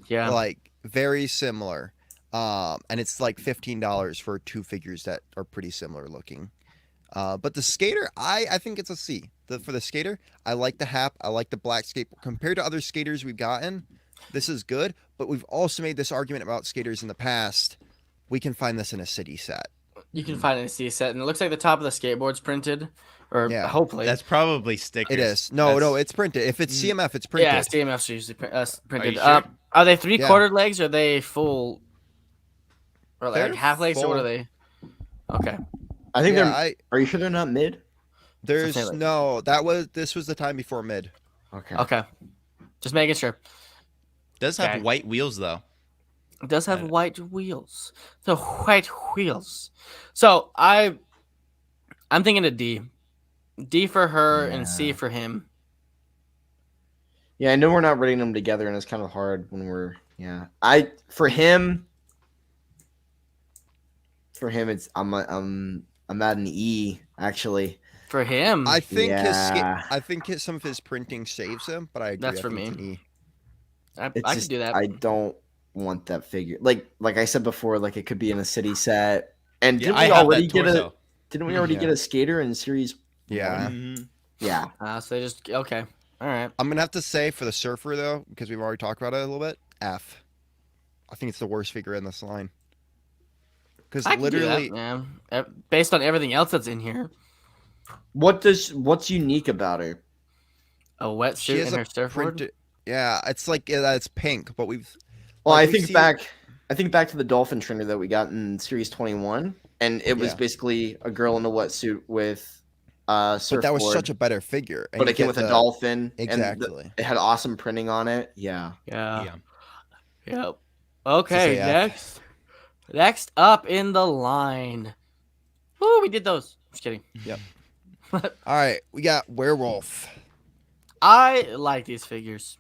Yeah. like very similar, and it's like $15 for 2 figures that are pretty similar looking. But the skater, I think it's a C. For the skater, I like the hat. I like the black skate. Compared to other skaters we've gotten, this is good. But we've also made this argument about skaters in the past. We can find this in a city set. You can find it in a C set, and it looks like the top of the skateboard's printed, or Yeah. hopefully. that's probably stickers. It is. No, it's printed. If it's CMF, it's printed. Yeah, CMF's usually printed. you sure? Are they 3/4 Yeah. legs? Or are they full? Or like They're half legs? Or what full. are they? Okay. I think Yeah, they're. Are you sure they're not mid? there's Something like- no. This was the time before mid. Okay. Okay. Just making sure. Does have Okay. white wheels though. It does have white wheels. The white wheels. So I'm thinking a D. D for her and C Yeah. for him. Yeah, I know we're not rating them together, and it's kind of hard when we're. Yeah, for him. For him, it's I'm at an E actually. For him. I think Yeah. some of his printing saves him, but I agree. That's I for think me. it's an E. I It's could just, do that. I don't want that figure. Like I said before, like it could be in a city set. And Yeah, didn't I we have already that get a? torso. Didn't we already Yeah. get a skater in series? Yeah. Mhm. Yeah. So they just okay. All right. I'm gonna have to say for the surfer though, because we've already talked about it a little bit. F. I think it's the worst figure in this line. Because I can literally, do that, yeah. Based on everything else that's in here, What's unique about her? a she wetsuit has and her a surfboard. printed. Yeah, it's like it's pink, but we've. Well, like, I we've think seen- back to the dolphin trainer that we got in series 21, and it was Yeah. basically a girl in a wetsuit with surfboard. But that was such a better figure. And But you it came get with a the- dolphin. And Exactly. it had awesome printing on it. Yeah. Yeah. Yeah. Yep. Okay. say F. Next up in the line. Woo, we did those. Just kidding. All right, we got werewolf. I like these figures.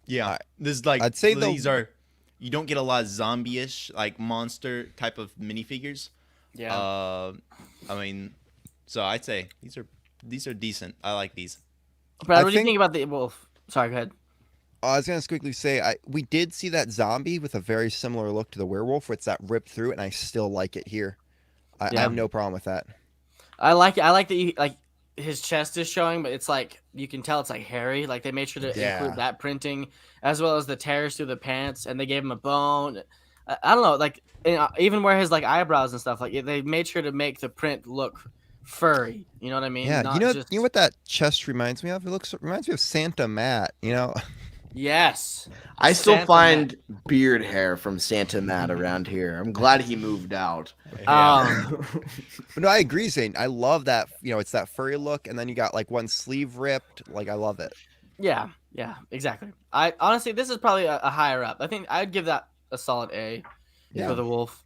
Yeah. This is like I'd say these are you don't get a lot of zombie-ish like monster type of minifigures. Yeah. I mean, so I'd say these are decent. I like these. Brad, I what do you think- think about the wolf? Sorry, go ahead. I was gonna quickly say we did see that zombie with a very similar look to the werewolf, where it's that ripped through, and I still like it here. I Yeah. have no problem with that. I like it. I like that you like his chest is showing, but it's like you can tell it's like hairy. Like they made sure to Yeah. include that printing as well as the tears through the pants, and they gave him a bone. I don't know, like even where his like eyebrows and stuff, like they made sure to make the print look furry. You know what I mean? Yeah, Not you just- know what that chest reminds me of? It reminds me of Santa Matt. You know, Yes. I still Santa find beard hair from Santa Matt around here. I'm glad he moved out. but no, I agree, Zane. I love that. You know, it's that furry look, and then you got like one sleeve ripped. Like I love it. Yeah, exactly. I honestly, this is probably a higher up. I think I'd give that a solid A Yeah. for the wolf.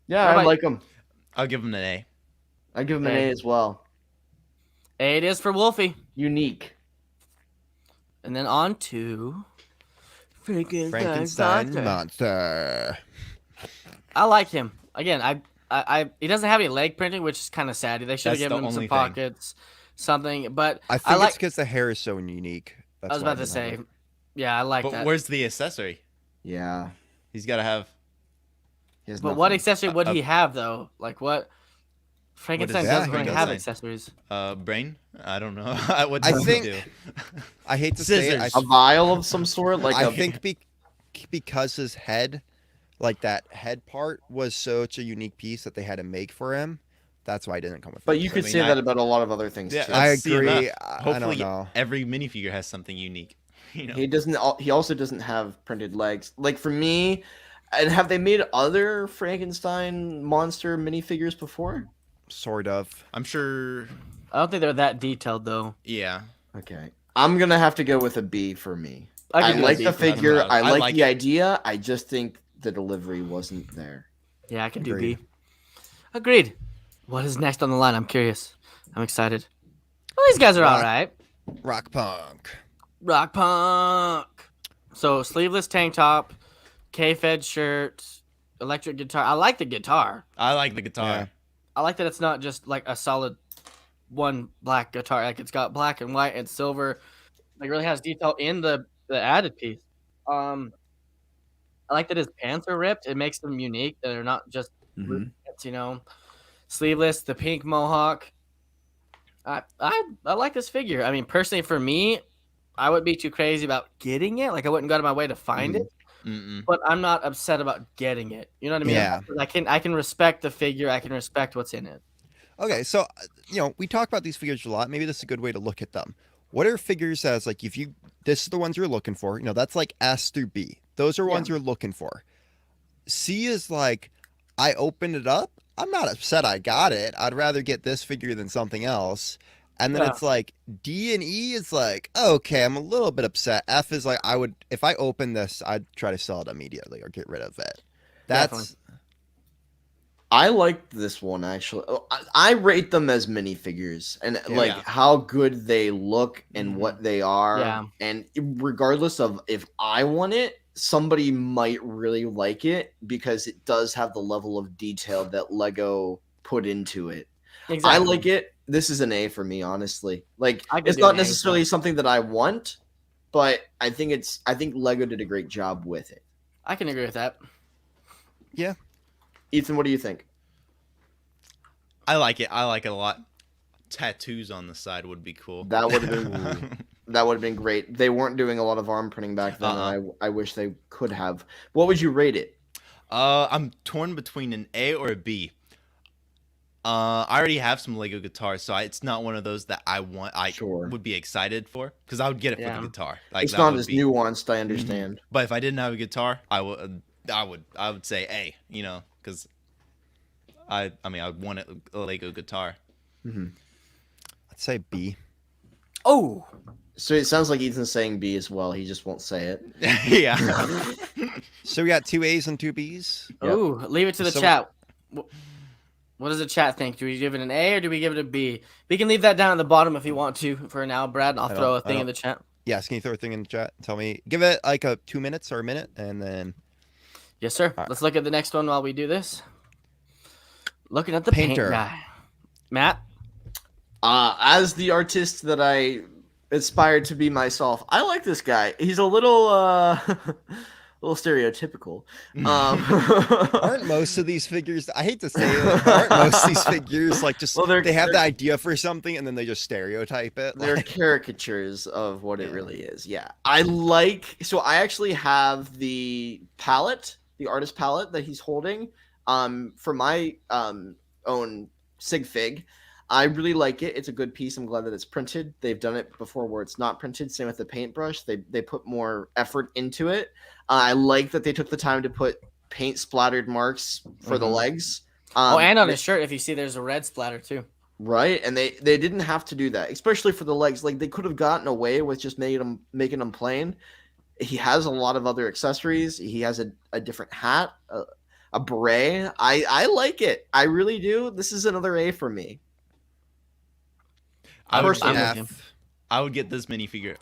Yeah, What I about- like him. I'll give him an A. I give him an Okay. A as well. A it is for Wolfie. Unique. And then on to Frankenstein monster. I like him. Again, he doesn't have any leg printing, which is kind of sad. They should have That's given the him some only thing. pockets, something. But I think like. it's because the hair is so unique. That's I was why about to didn't have say, it. yeah, I like But that. where's the accessory? Yeah. He's got to have. He has But what nothing. accessory would he have though? Like what? Frankenstein that? doesn't really He have doesn't. accessories. Brain? I don't know. What I does he think- do? I hate to say it. Scissors. A vial of some sort, like I a think because his head, like that head part, was such a unique piece that they had to make for him. That's why I didn't come with. But you I could mean, say I- that about a lot of other things Yeah, too. I let's see agree. enough. I Hopefully, don't know. every minifigure has something unique. You know. He doesn't. He also doesn't have printed legs. Like for me, and have they made other Frankenstein monster minifigures before? Sort of. I'm sure. I don't think they're that detailed though. Yeah. Okay, I'm gonna have to go with a B for me. I I could do a like B the for that. figure. I I like like the it. idea. I just think the delivery wasn't there. Yeah, I can do Agreed. B. Agreed. What is next on the line? I'm curious. I'm excited. Well, these guys are all right. Rock punk. Rock punk. So sleeveless tank top, K-Fed shirt, electric guitar. I like the guitar. I like the guitar. Yeah. I like that it's not just like a solid one black guitar. Like it's got black and white and silver. Like really has detail in the added piece. I like that his pants are ripped. It makes them unique. That they're not just Mhm. pants, you know. Sleeveless, the pink mohawk. I like this figure. I mean, personally for me, I wouldn't be too crazy about getting it. Like I wouldn't go out of my way to find it. Mm-mm. But I'm not upset about getting it. You know what I mean? Yeah. I can respect the figure. I can respect what's in it. Okay, so we talk about these figures a lot. Maybe this is a good way to look at them. What are figures as like if you this is the ones you're looking for? That's like S through B. Those are ones you're looking for. C is like I opened it up. I'm not upset I got it. I'd rather get this figure than something else. And then Yeah. it's like D and E is like, okay, I'm a little bit upset. F is like if I open this, I'd try to sell it immediately or get rid of it. That's Definitely. I liked this one actually. I rate them as minifigures and like Yeah. how good they look and what they are. Yeah. And regardless of if I want it, somebody might really like it because it does have the level of detail that Lego put into it. Exactly. I like it. This is an A for me, honestly. Like I could it's do not an A, necessarily something that I want, but I think Lego did a great job with it. I can agree with that. Ethan, what do you think? I like it. I like it a lot. Tattoos on the side would be cool. That would have been that would have been great. They weren't doing a lot of arm printing back then. And I wish they could have. What would you rate it? I'm torn between an A or a B. I already have some Lego guitars, so it's not one of those that I want. I Sure. would be excited for because I would get it for Yeah. the guitar. Like It's that not would as be- nuanced. I understand. But if I didn't have a guitar, I would say A. Because I want a Lego guitar. I'd say B. Oh, So it sounds like Ethan's saying B as well. He just won't say it. Yeah. So we got 2 A's and 2 B's. Yep. ooh, leave it to the So- chat. What does the chat think? Do we give it an A or do we give it a B? We can leave that down at the bottom if you want to for now, Brad. And I'll I throw a don't- I thing in don't- the chat. Yes, can you throw a thing in the chat and tell me? Give it like a 2 minutes or a minute, and then Yes, sir. right. Let's look at the next one while we do this. Looking at the paint Painter. guy. Matt? As the artist that I aspired to be myself, I like this guy. He's a little a little stereotypical. aren't most of these figures? I hate to say it, aren't most of these figures like just Well, they have the idea for something and then they just stereotype it? They're Like, caricatures of what it Yeah. really is. Yeah. I actually have the palette, the artist palette that he's holding for my own sig fig. I really like it. It's a good piece. I'm glad that it's printed. They've done it before where it's not printed. Same with the paintbrush. They put more effort into it. I like that they took the time to put paint splattered marks for the Mhm. legs. and on his shirt, if you see, there's a red splatter too. Right, and they didn't have to do that, especially for the legs. Like they could have gotten away with just making him plain. He has a lot of other accessories. He has a different hat, a beret. I like it. I really do. This is another A for me. I would Personally, I'm get, with you. I would get this minifigure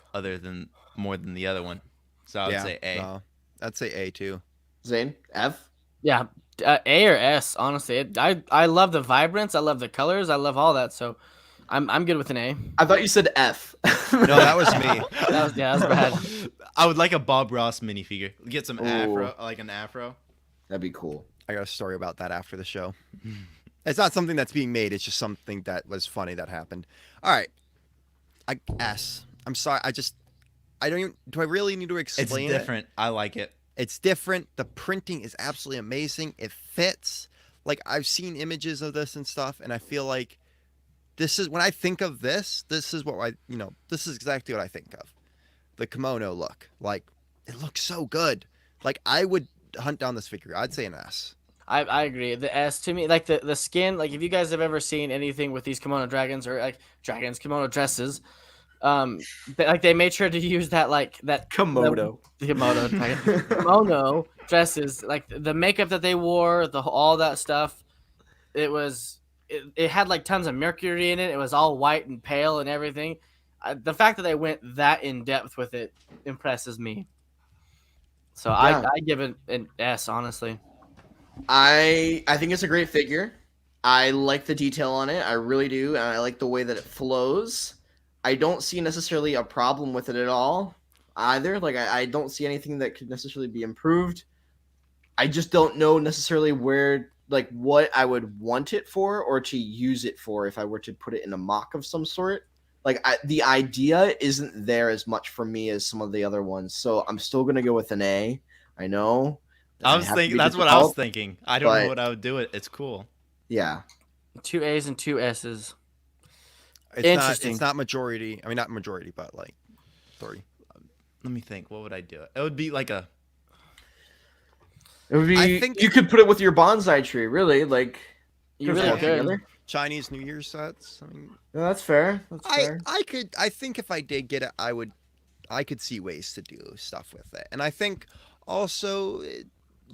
more than the other one. So I would say A. No, I'd say A too. Zane, F. Yeah, A or S. Honestly, I love the vibrance. I love the colors. I love all that. So, I'm good with an A. I thought you said F. No, that was me. That was bad. I would like a Bob Ross minifigure. Get some Ooh. afro, like an afro. That'd be cool. I got a story about that after the show. It's not something that's being made. It's just something that was funny that happened. All right. S. I'm sorry. I don't even. Do I really need to explain It's different. I like it. It's different. The printing is absolutely amazing. It fits. Like I've seen images of this and stuff, and I feel like this is when I think of this. This is what this is exactly what I think of. The kimono look. Like it looks so good. Like I would hunt down this figure. I'd say an S. I agree. The S to me, like the skin. Like if you guys have ever seen anything with these kimono dragons or like dragons kimono dresses, they made sure to use that Komodo. the kimono dresses, like the makeup that they wore, all that stuff. It had like tons of mercury in it. It was all white and pale and everything. The fact that they went that in depth with it impresses me. So Yeah. I give it an S, honestly. I think it's a great figure. I like the detail on it. I really do, and I like the way that it flows. I don't see necessarily a problem with it at all either. Like I don't see anything that could necessarily be improved. I just don't know necessarily what I would want it for or to use it for if I were to put it in a mock of some sort. Like the idea isn't there as much for me as some of the other ones, so I'm still gonna go with an A. I know. I was thinking. That's what I was thinking. I don't know what I would do. It's cool. Yeah. 2 A's and 2 S's. It's not majority. I mean, not majority, but like 3. Let me think. What would I do? It would be like a. It would be. I think you could put it with your bonsai tree, really. Like You goes really all could. together. Chinese New Year sets. I mean, No, that's fair. That's fair. I think if I did get it, I could see ways to do stuff with it. And I think also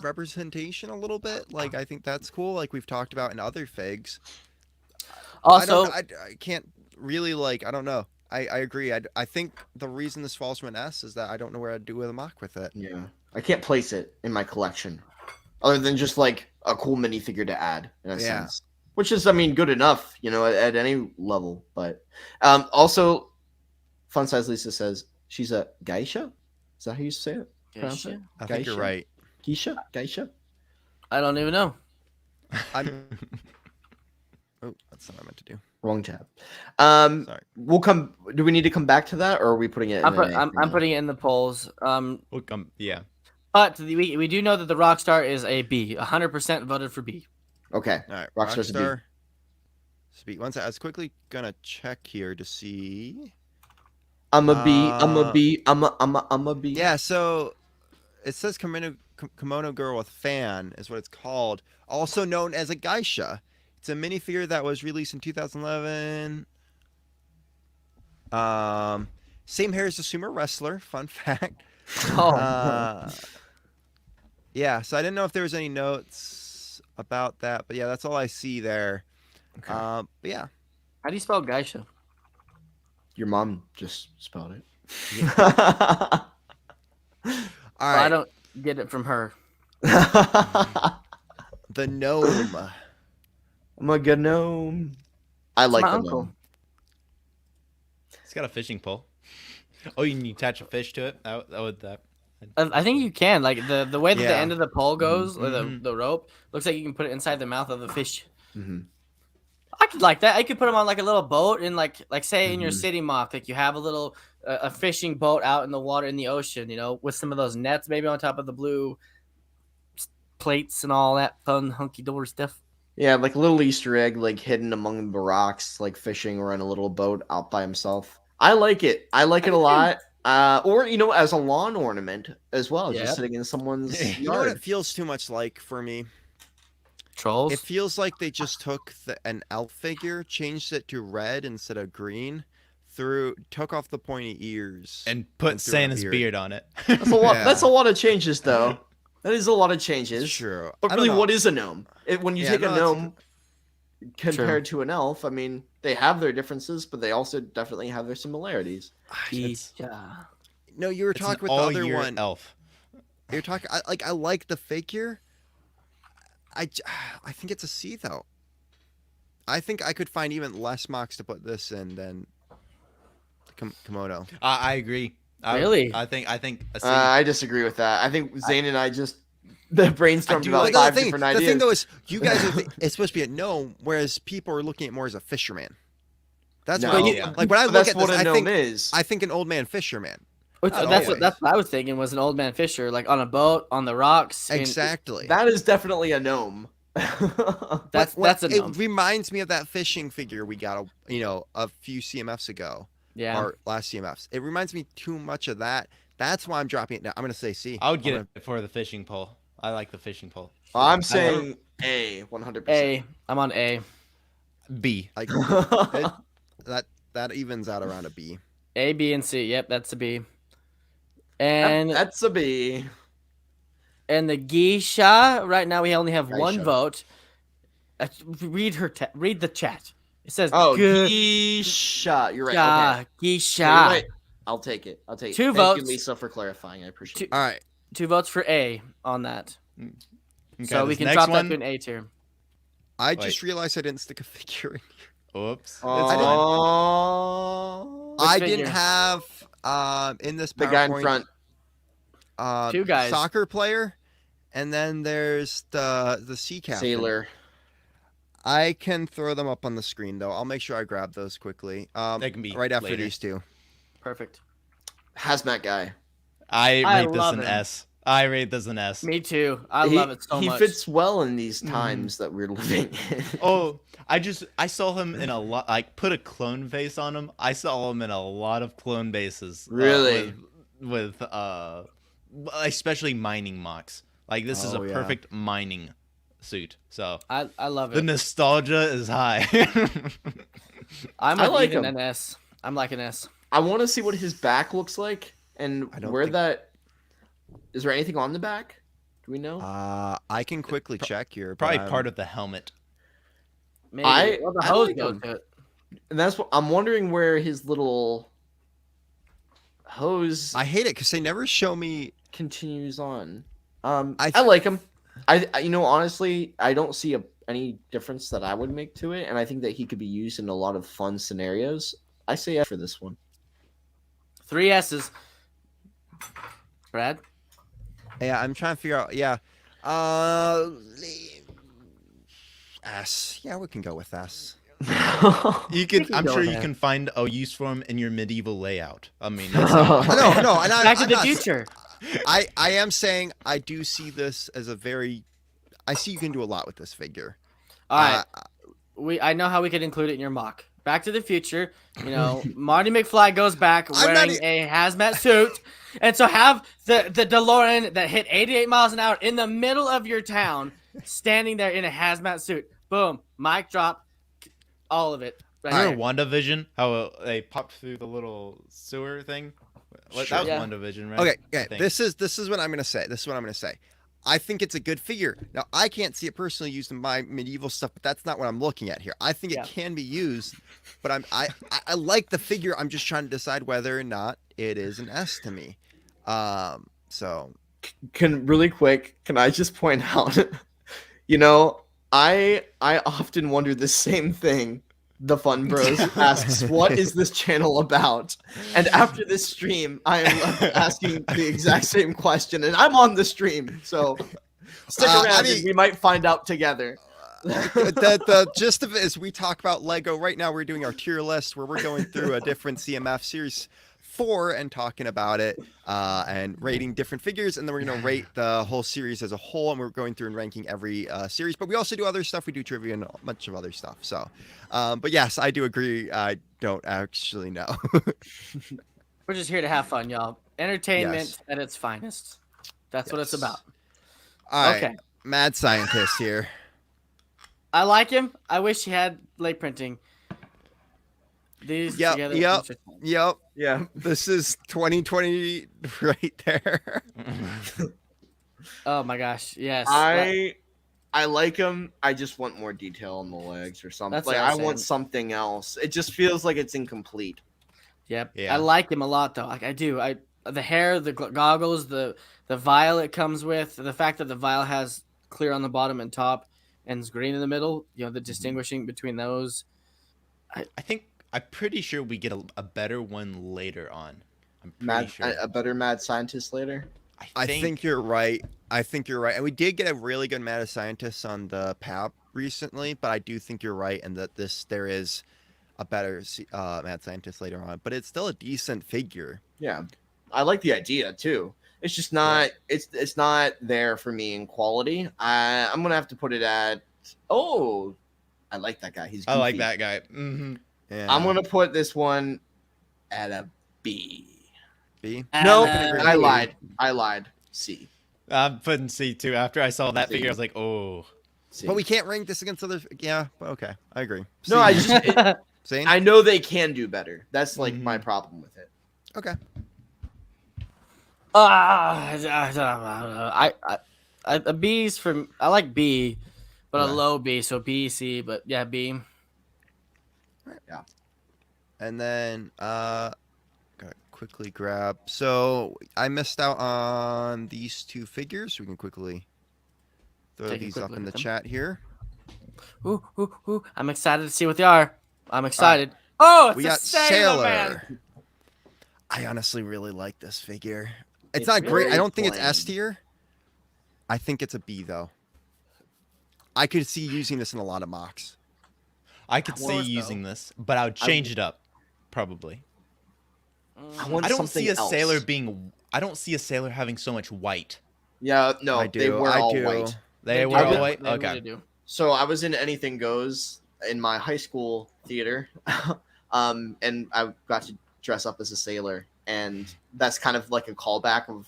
representation a little bit. Like I think that's cool. Like we've talked about in other figs. Also, I can't really I don't know. I agree. I think the reason this falls from an S is that I don't know where I'd do with a mock with it. Yeah. I can't place it in my collection, other than just like a cool minifigure to add in a sense. Which is, I mean, good enough, at any level. But also, Fun Size Lisa says she's a geisha. Is that how you say it? Pronounce it? I think you're Geisha? right. Geisha. I don't even know. I'm. Oh, that's not what I meant to do. Wrong tab. Sorry. We'll come. Do we need to come back to that, or are we putting it? I'm putting it in the polls. Yeah. But we do know that the Rockstar is a B. 100% voted for B. Okay. All right. Rockstar's a B. Rockstar. Speak. One second. I was quickly gonna check here to see. I'm a B. I'm a B. I'm a B. Yeah. So it says Kimono Girl with Fan is what it's called, also known as a geisha. It's a minifigure that was released in 2011. Same hair as the sumo wrestler. Fun fact. Oh. Yeah. So I didn't know if there was any notes about that, but yeah, that's all I see there. Okay. But yeah. How do you spell geisha? Your mom just spelled it. All Well, right. I don't get it from her. The gnome. I'm a good gnome. I like my the uncle. gnome. It's got a fishing pole. Oh, you can attach a fish to it. That. I think you can. Like the way that the Yeah. end of the pole goes, or Mhm. the rope, looks like you can put it inside the mouth of the fish. Mm-hmm. I could like that. I could put them on like a little boat and like say in your Mhm. city mock, like you have a little a fishing boat out in the water in the ocean, with some of those nets maybe on top of the blue plates and all that fun hunky dory stuff. Yeah, like a little Easter egg, like hidden among the rocks, like fishing or in a little boat out by himself. I like it. I like it a lot. Or as a lawn ornament as well, Yeah. just sitting in someone's You know what yard. it feels too much like for me? Trolls. It feels like they just took an elf figure, changed it to red instead of green, took off the pointy ears, And put and threw in a Santa's beard on it. That's a lot. Yeah. That's a lot of changes, though. That is a lot of changes. True. But I don't really, know. what is a gnome? When you Yeah, take no, a that's- gnome compared to an elf, I mean, they have their differences, but they also definitely have their similarities. Yeah. No, you were It's an talking with the other all-year one. elf. You're talking. I like the figure. I think it's a C though. I think I could find even less mocks to put this in than Komodo. I agree. Really? I think a C. I disagree with that. I think Zane and I just brainstormed do about like- five the thing, different the ideas. thing though is, you guys are it's supposed to be a gnome, whereas people are looking at it more as a fisherman. That's No. what But I, yeah. like when I But look that's at what this. a I gnome think is. I think an old man fisherman. Which, Not that's always. what I was thinking was an old man fisher, like on a boat on the rocks. Exactly. That is definitely a gnome. That's a it gnome. reminds me of that fishing figure we got a few CMFs ago. Yeah. Or last CMFs. It reminds me too much of that. That's why I'm dropping it down. I'm gonna say C. I would get I'm it for the fishing pole. I like the fishing pole. I'm saying A, 100%. A. I'm on A. B. Like that evens out around a B. A, B, and C. Yep, that's a B. And That's a B. and the geisha. Right now, we only have one Geisha. vote. Read read the chat. It says Oh, geisha. geisha. You're right. Okay. Geisha. So you're right. I'll take it. I'll take it. Two Thank you, votes. Lisa, for clarifying. I appreciate it. All right. 2 votes for A on that. Okay, So we this can next drop one. that to an A tier. I just realized I didn't stick a figure in. Oops. It's I didn't- fine. Oh, I figure? didn't have in this the guy in PowerPoint, front, Two guys. soccer player, and then there's the sea captain. sailor. I can throw them up on the screen though. I'll make sure I grab those quickly. They can be right after later. these two. Perfect. Hazmat guy. I I rate this love an him. S. I rate this an S. Me too. I love it so he much. fits well in these times that we're living in. Oh, I saw him in a lot. Like, put a clone face on him. I saw him in a lot of clone bases. Really? With especially mining mocks. Like, this is a Oh, yeah. perfect mining suit. So I love the it. nostalgia is high. I'm I like like even him. an S. I'm like an S. I want to see what his back looks like and I don't where think- that. Is there anything on the back? Do we know? I can quickly check here. Probably part of the helmet. Maybe. Well, the I hose like goes him. to it. And that's what I'm wondering where his little hose I hate it because they never show me. continues on. I I like him. I honestly, I don't see any difference that I would make to it, and I think that he could be used in a lot of fun scenarios. I say F for this one. 3 S's. Brad? Yeah, I'm trying to figure out. Yeah, S. Yeah, we can go with S. You can. can I'm go sure you ahead. can find a use for him in your medieval layout. I mean, that's No, and Back to I'm the not- Future. I am saying I do see this as a very. I see you can do a lot with this figure. All right. I know how we could include it in your mock. Back to the Future, you know, Marty McFly goes back I'm not wearing a hazmat suit, and so have the DeLorean that hit 88 miles an hour in the middle of your town, standing there in a hazmat suit. Boom, mic drop, all of it. Right Remember there. WandaVision? How they popped through the little sewer thing? What, Sure. That was Yeah. WandaVision, right? Okay, I okay. think. This is what I'm gonna say. This is what I'm gonna say. I think it's a good figure. Now I can't see it personally used in my medieval stuff, but that's not what I'm looking at here. I think Yeah. it can be used, but I like the figure. I'm just trying to decide whether or not it is an S to me. So Can I just point out, you know, I often wonder the same thing. The Fun Bros asks, "What is this channel about?" And after this stream, I am asking the exact same question, and I'm on the stream, so stick I around, mean- and we might find out together. the gist of it is we talk about Lego right now. We're doing our tier list where we're going through a different CMF series 4 and talking about it and rating different figures, and then we're going to rate the whole series as a whole, and we're going through and ranking every series. But we also do other stuff. We do trivia and a bunch of other stuff. So, but yes, I do agree. I don't actually know. We're just here to have fun, y'all. Entertainment Yes. at its finest. That's what it's Yes. about. All right, Okay. mad scientist here. I like him. I wish he had leg printing. These together. Yep. Yeah. This is 2020 right there. Oh my gosh. Yes. I like him. I just want more detail on the legs or something. That's Like what I'm I want saying. something else. It just feels like it's incomplete. Yep. Yeah. I like him a lot though. Like I do. The hair, the goggles, the vial it comes with, the fact that the vial has clear on the bottom and top and is green in the middle. You know, the distinguishing between those. I'm pretty sure we get a better one later on. I'm pretty Mad, sure. a better mad scientist later. I think you're right. And we did get a really good mad scientist on the PAP recently, but I do think you're right, and that there is a better mad scientist later on. But it's still a decent figure. Yeah, I like the idea too. It's just not. It's not there for me in quality. I'm gonna have to put it at. Oh, I like that guy. He's. I like goofy. that guy. Mm-hmm. Yeah. I'm gonna put this one at a B. B. No, And, I lied. I lied. C. I'm putting C too. After I saw that C. figure, I was like, oh. C. But we can't rank this against other. Yeah. But okay. I agree. No, C. I just. Zane? I know they can do better. That's like my problem with it. Okay. A B's for I like B, but Okay. a low B, so B, C, but yeah, B. And then gotta quickly grab. So I missed out on these two figures. We can quickly throw Take a these quick up look in the at them. chat here. Ooh. I'm excited to see what they are. I'm excited. Oh, it's We a got Sailor Man. Sailor. I honestly really like this figure. It's It's not great. I very don't think it's plain. S tier. I think it's a B though. I could see using this in a lot of mocks. I could I see want- using this, but I would change it up, probably. I want I don't something see a else. sailor being. I don't see a sailor having so much white. Yeah, no, I do. they wear I all do. white. They do. were all Yeah, white. They Okay. really do. So I was in Anything Goes in my high school theater, and I got to dress up as a sailor, and that's kind of like a callback of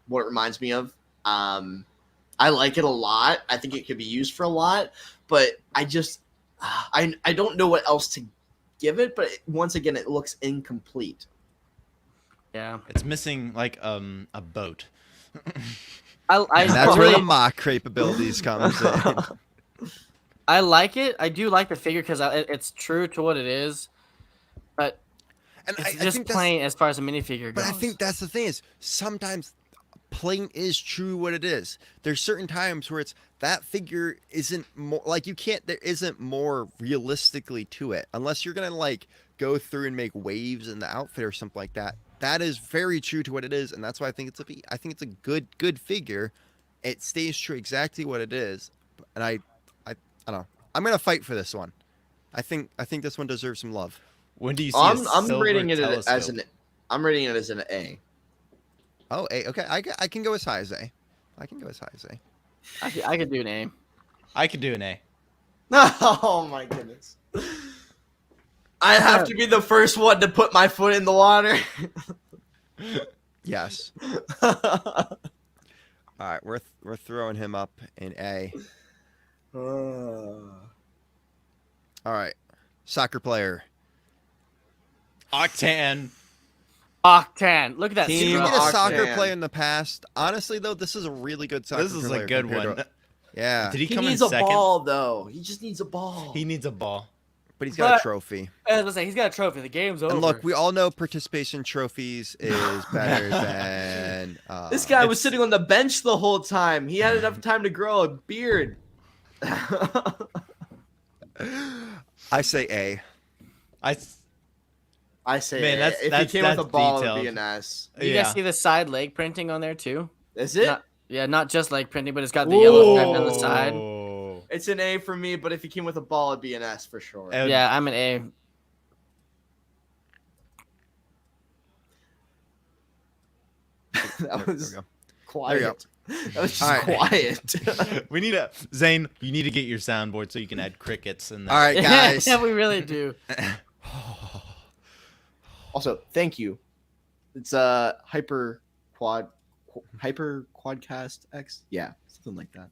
what it reminds me of. I like it a lot. I think it could be used for a lot, but I just I don't know what else to give it. But once again, it looks incomplete. Yeah. It's missing like a boat. I And that's where really, the mock capabilities comes in. I like it. I do like the figure because it's true to what it is, but And it's I just think plain as far as a minifigure goes. But I think that's the thing is sometimes plain is true what it is. There's certain times where it's that figure isn't more like you can't. There isn't more realistically to it unless you're gonna like go through and make waves in the outfit or something like that. That is very true to what it is, and that's why I think it's a B. I think it's a good figure. It stays true exactly what it is, and I don't know. I'm gonna fight for this one. I think this one deserves some love. When do you see I'm silver rating it as telescope? an. I'm rating it as an A. Oh, A. Okay, I can go as high as A. I can go as high as A. I could do an A. I could do an A. Oh my goodness. I have to be the first one to put my foot in the water. Yes. All right, we're throwing him up in A. All right, soccer player. Octan. Octan. Look at that. Team Did you scrub. get a Octan. soccer player in the past? Honestly, though, this is a really good soccer This is player a good compared one. to- yeah, Did he He come needs in a second? ball, though. He just needs a ball. He needs a ball. but he's got a But- trophy. I was gonna say he's got a trophy. The game's over. And look, we all know participation trophies is better than. This guy was It's- sitting on the bench the whole time. He had enough time to grow a beard. I say A. I say, Man, that's- if that's- he came with a that's ball, it would be detailed. an S. you yeah. guys see the side leg printing on there too? Is it? Not just leg printing, but it's got the yellow stripe on the side. Oh. It's an A for me, but if he came with a ball, it'd be an S for sure. It would- Yeah, I'm an A. That There was we go. quiet. go. That was just All right. quiet. We need a Zane. You need to get your soundboard so you can add crickets and. All right, guys. yeah, we really do. Also, thank you. It's hyper quadcast X. Yeah, something like that.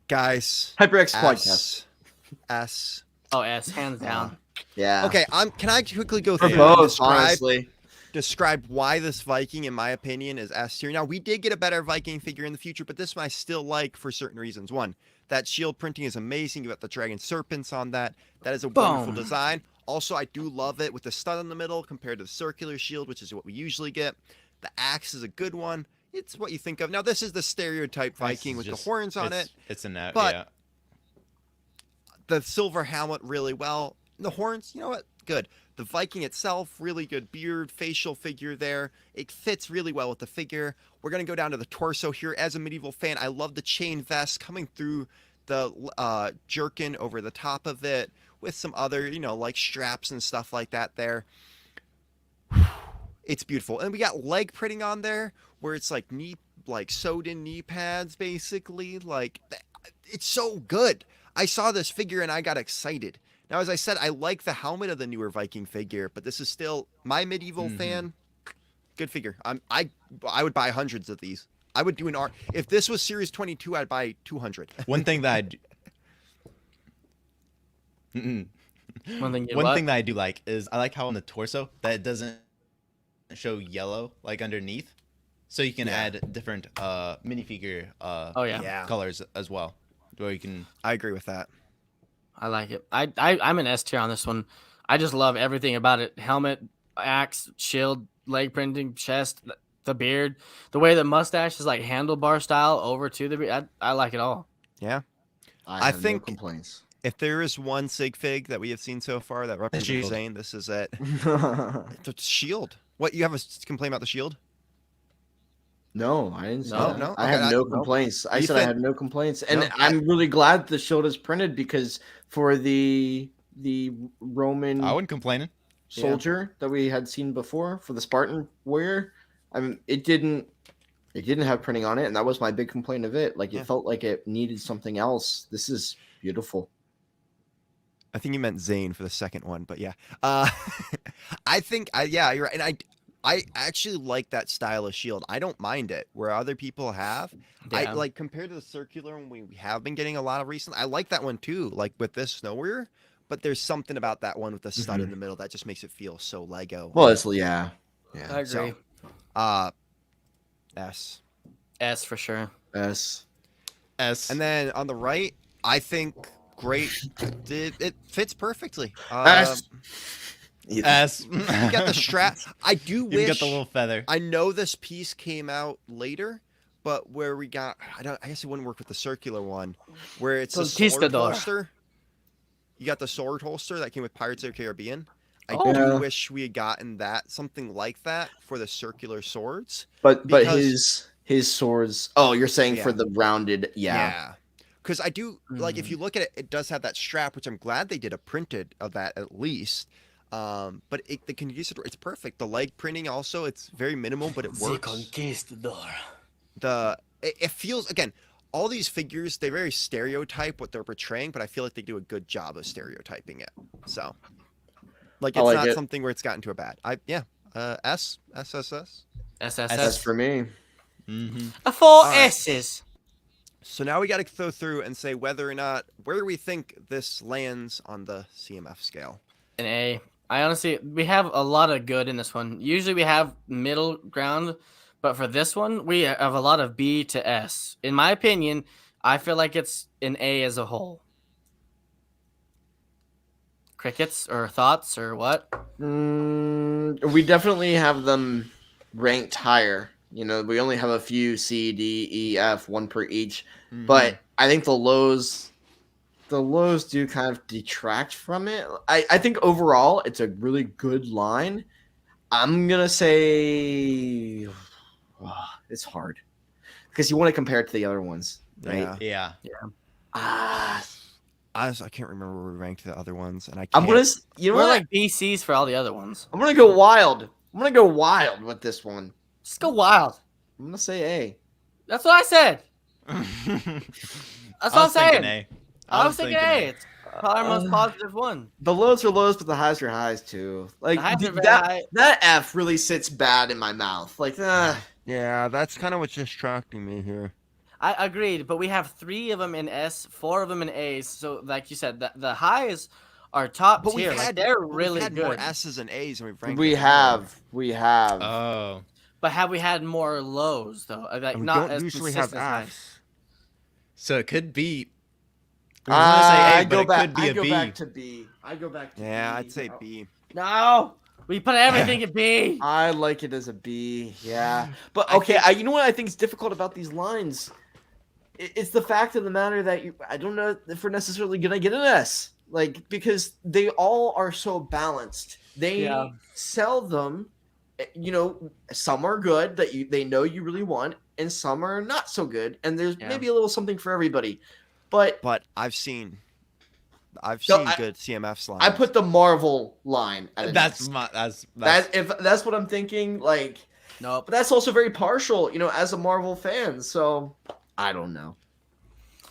Guys, HyperX podcast. S. Oh, S, hands down. Yeah. Okay, can I quickly go For through and both, honestly. describe why this Viking, in my opinion, is S tier? Now, we did get a better Viking figure in the future, but this one I still like for certain reasons. One, that shield printing is amazing. You got the dragon serpents on that. That is a wonderful Boom. design. Also, I do love it with the stud in the middle compared to the circular shield, which is what we usually get. The axe is a good one. It's what you think of. Now, this is the stereotype Viking with the horns on it. It's a net, but yeah. The silver helmet really well. The horns, you know what? Good. The Viking itself, really good beard, facial figure there. It fits really well with the figure. We're going to go down to the torso here. As a medieval fan, I love the chain vest coming through the jerkin over the top of it with some other, like straps and stuff like that there. It's beautiful. And we got leg printing on there where it's like sewed in knee pads, basically. Like, it's so good. I saw this figure and I got excited. Now, as I said, I like the helmet of the newer Viking figure, but this is still my medieval fan. Good figure. I would buy hundreds of these. I would do if this was Series 22, I'd buy 200. One thing that One thing that I do like is I like how on the torso that it doesn't show yellow like underneath, so you can add different minifigure colors as well, where you can. I agree with that. I like it. I'm an S tier on this one. I just love everything about it. Helmet, axe, shield, leg printing, chest, the beard, the way the mustache is like handlebar style over to the beard. I like it all. Yeah. I think no complaints. If there is one sig fig that we have seen so far that represents Zane, this is it. The shield. What, you have a complaint about the shield? No, I didn't say No, that. no? I Okay, have no complaints. I said I Ethan? had no complaints, and No, I'm really glad the shield is printed because for the Roman I wasn't complaining. soldier that we had seen before for the Spartan warrior, it didn't have printing on it, and that was my big complaint of it. Like it felt like it needed something else. This is beautiful. I think you meant Zane for the second one, but yeah. I think, you're right. And I actually like that style of shield. I don't mind it where other people have. I Yeah. like compared to the circular one we have been getting a lot of recently. I like that one too, like with this snow warrior. But there's something about that one with the stud in the middle that just makes it feel so Lego. Well, it's yeah. I agree. S. S for sure. S. And then on the right, I think great. It fits perfectly. S. S. You got the strap. I do You wish. got the little feather. I know this piece came out later, but where we got, I guess it wouldn't work with the circular one, where it's a sword Conquistador. holster. You got the sword holster that came with Pirates of the Caribbean. I Oh. do Yeah. wish we had gotten something like that for the circular swords. But Because- his swords. Oh, you're saying for Yeah. the rounded? Yeah. Because I do like if you look at it, it does have that strap, which I'm glad they did a printed of that at least. But the Conquistador, it's perfect. The leg printing also, it's very minimal, but it works. Conquistador. It feels, again, all these figures, they very stereotype what they're portraying, but I feel like they do a good job of stereotyping it. So, like, I it's like not it. something where it's gotten to a bad. S. That's for me. Four All right. S's. So now we got to go through and say whether or not, where we think this lands on the CMF scale. An A. I honestly, we have a lot of good in this one. Usually we have middle ground, but for this one, we have a lot of B to S. In my opinion, I feel like it's an A as a whole. Crickets or thoughts or what? We definitely have them ranked higher. You know, we only have a few C, D, E, F, one per each. But I think the lows do kind of detract from it. I think overall it's a really good line. I'm gonna say it's hard because you want to compare it to the other ones, right? Yeah. Yeah. Honestly, I can't remember where we ranked the other ones, and I I'm can't. gonna, you know We're what? like BCs for all the other ones. I'm gonna go wild. I'm gonna go wild with this one. Just go wild. I'm gonna say A. That's what I said. That's what I'm saying. A. I was thinking A. It's probably our most positive one. The lows are lows, but the highs are highs too. Like The highs are very that, high. that F really sits bad in my mouth. Like, Yeah, that's kind of what's distracting me here. I agreed, but we have 3 of them in S, 4 of them in A's. So, like you said, the highs are top But tier. Like, they're really had good. more S's and A's, and we've ranked We them have. We have. Oh. But have we had more lows though? Like And we not don't as usually have consistent as high. S. So it could be. I was gonna say A, I but go it back. could be I a go B. back to B. I go back to Yeah, B. I'd say B. No, we put everything in B. I like it as a B. Yeah, but I okay. think- You know what I think is difficult about these lines? It's the fact of the matter that I don't know if we're necessarily gonna get an S. Like, because they all are so balanced. They Yeah. sell them. Some are good that they know you really want, and some are not so good. And there's Yeah. maybe a little something for everybody. But But I've seen So good CMF lines. I put the Marvel line at an That's S. my. That's. If that's what I'm thinking. Like, Nope. but that's also very partial, as a Marvel fan. So I don't know.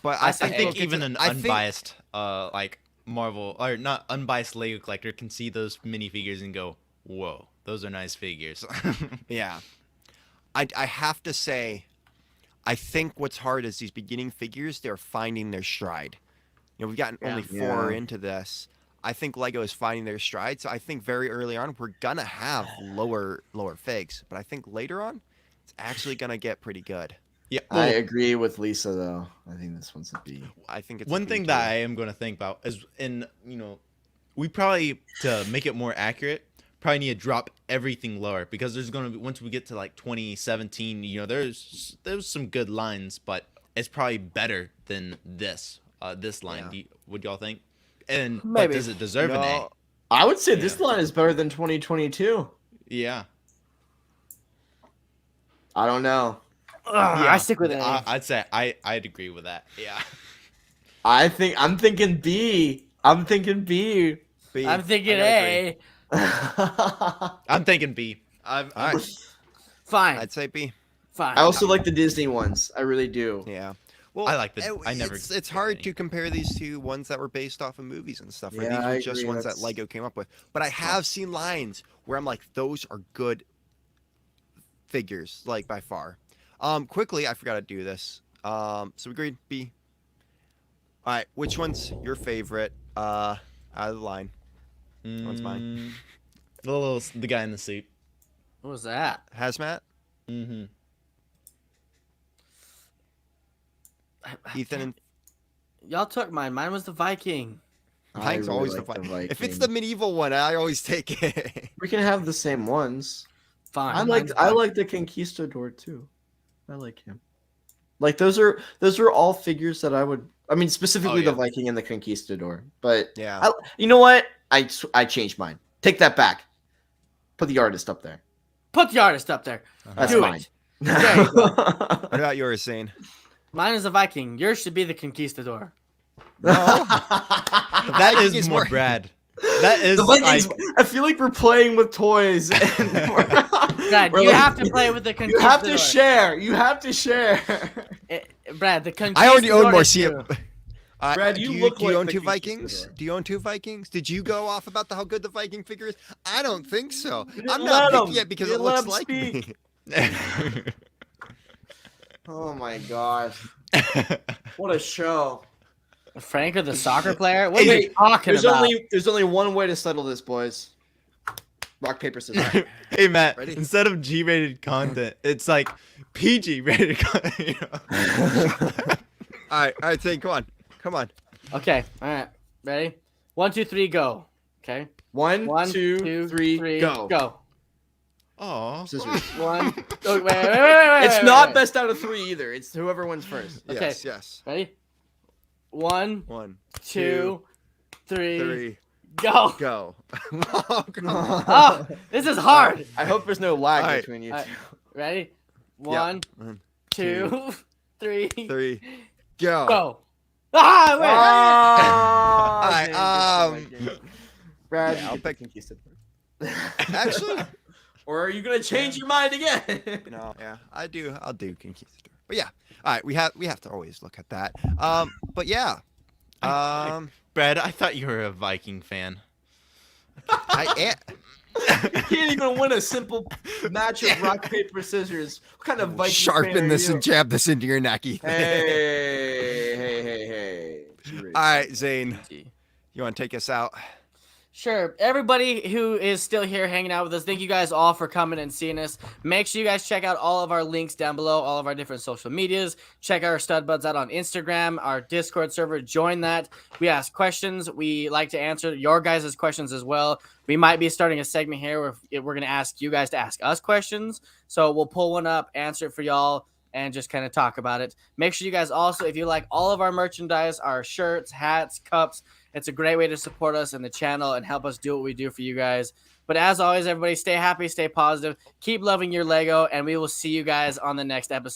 but I think think it's even a- an I think- unbiased, like Marvel or not unbiased Lego collector can see those minifigures and go, "Whoa, those are nice figures." Yeah. I have to say, I think what's hard is these beginning figures, they're finding their stride. We've gotten only 4 Yeah. into this. I think Lego is finding their stride. So I think very early on, we're going to have lower figs. But I think later on, it's actually going to get pretty good. Yeah. I agree with Lisa though. I think this one's a B. I think it's a One B thing too. that I am going to think about is, we probably, to make it more accurate, probably need to drop everything lower, because there's going to be, once we get to like 2017, there's some good lines, but it's probably better than this line. Yeah. Would y'all think? And but Maybe. does it deserve an A? No, I would say this Yeah. line is better than 2022. Yeah. I don't know. Ugh, I stick with it. I'd say I'd agree with that. Yeah. I'm thinking B. I'm thinking B. B. I'm thinking I gotta agree. A. I'm thinking B. All right. Fine. I'd say B. Fine. I also like the Disney ones. I really do. Yeah. Well, I like the- I never It's did hard any. to compare these to ones that were based off of movies and stuff. Right? Yeah, These I were just agree, ones that that's- Lego came up with. But I have seen lines where I'm like, those are good figures, like by far. Quickly, I forgot to do this. So we agreed B. All right, which one's your favorite? Out of the line. One's mine. The guy in the suit. What was that? Hazmat, Mm-hmm. Ethan, and Y'all took mine. Mine was the Viking. Mike's always the fun. If it's the medieval one, I always take it. We can have the same ones. Fine. I mine's like the Conquistador too. I like him. Like those are all figures that I would. I mean, specifically yeah. the Viking and the Conquistador. But Yeah. you know what? I changed mine. Take that back. Put the artist up there. Put the artist up there. That's Do mine. it. There you go. What about yours, Zane? Mine is a Viking. Yours should be the Conquistador. That Viking is is more more- Brad. That is The Vikings, like I feel like we're playing with toys. And Brad, we're you like- have to play with the You Conquistador. have to share. You have to share. Brad, the Conquistador. I already own more is you. CM. Brad, do you you, look do you like own the 2 Vikings? Conquistador. Do you own 2 Vikings? Did you go off about how good the Viking figure is? I don't think so. You didn't I'm not let picky him. yet because You it didn't let looks him like speak. me. Oh my gosh. What a show. Frank or the soccer player? What are Hey, you talking There's about? only one way to settle this, boys. Rock, paper, scissors. Hey Matt, Ready? instead of G-rated content, it's like PG-rated content. You know? all right, Zane, come on. Okay. All right. Ready? 1, 2, 3, go. Okay. One, 1, two, 2, three, 3, go. Go. Aw. Scissors. 1. Oh, wait. It's not best out of 3 either. It's whoever wins first. Okay. Yes. Ready? 1, 1, 2, 3, 3, go. go. Oh, come on. Oh, this is hard. I hope there's no lag All right. between you All two. right. Ready? Yeah. 1, 1, 2, 3, 3, go. go. Ah, wait. All right, Brad, yeah, you I'll get the pick- Conquistador. Actually, Or are you gonna change your mind again? no, yeah, I'll do Conquistador. But yeah, all right, we have to always look at that. But yeah, Brad, I thought you were a Viking fan. I am. You can't even win a simple match of rock, paper, scissors. What kind of Viking fan Sharpen are this you? and jab this into your neck, Ethan. Hey. All right, Zane, you want to take us out? Sure. Everybody who is still here hanging out with us, thank you guys all for coming and seeing us. Make sure you guys check out all of our links down below, all of our different social medias. Check our stud buds out on Instagram, our Discord server. Join that. We ask questions. We like to answer your guys' questions as well. We might be starting a segment here where we're going to ask you guys to ask us questions. So we'll pull one up, answer it for y'all, and just kind of talk about it. Make sure you guys also, if you like all of our merchandise, our shirts, hats, cups, it's a great way to support us in the channel and help us do what we do for you guys. But as always, everybody, stay happy, stay positive, keep loving your Lego, and we will see you guys on the next episode.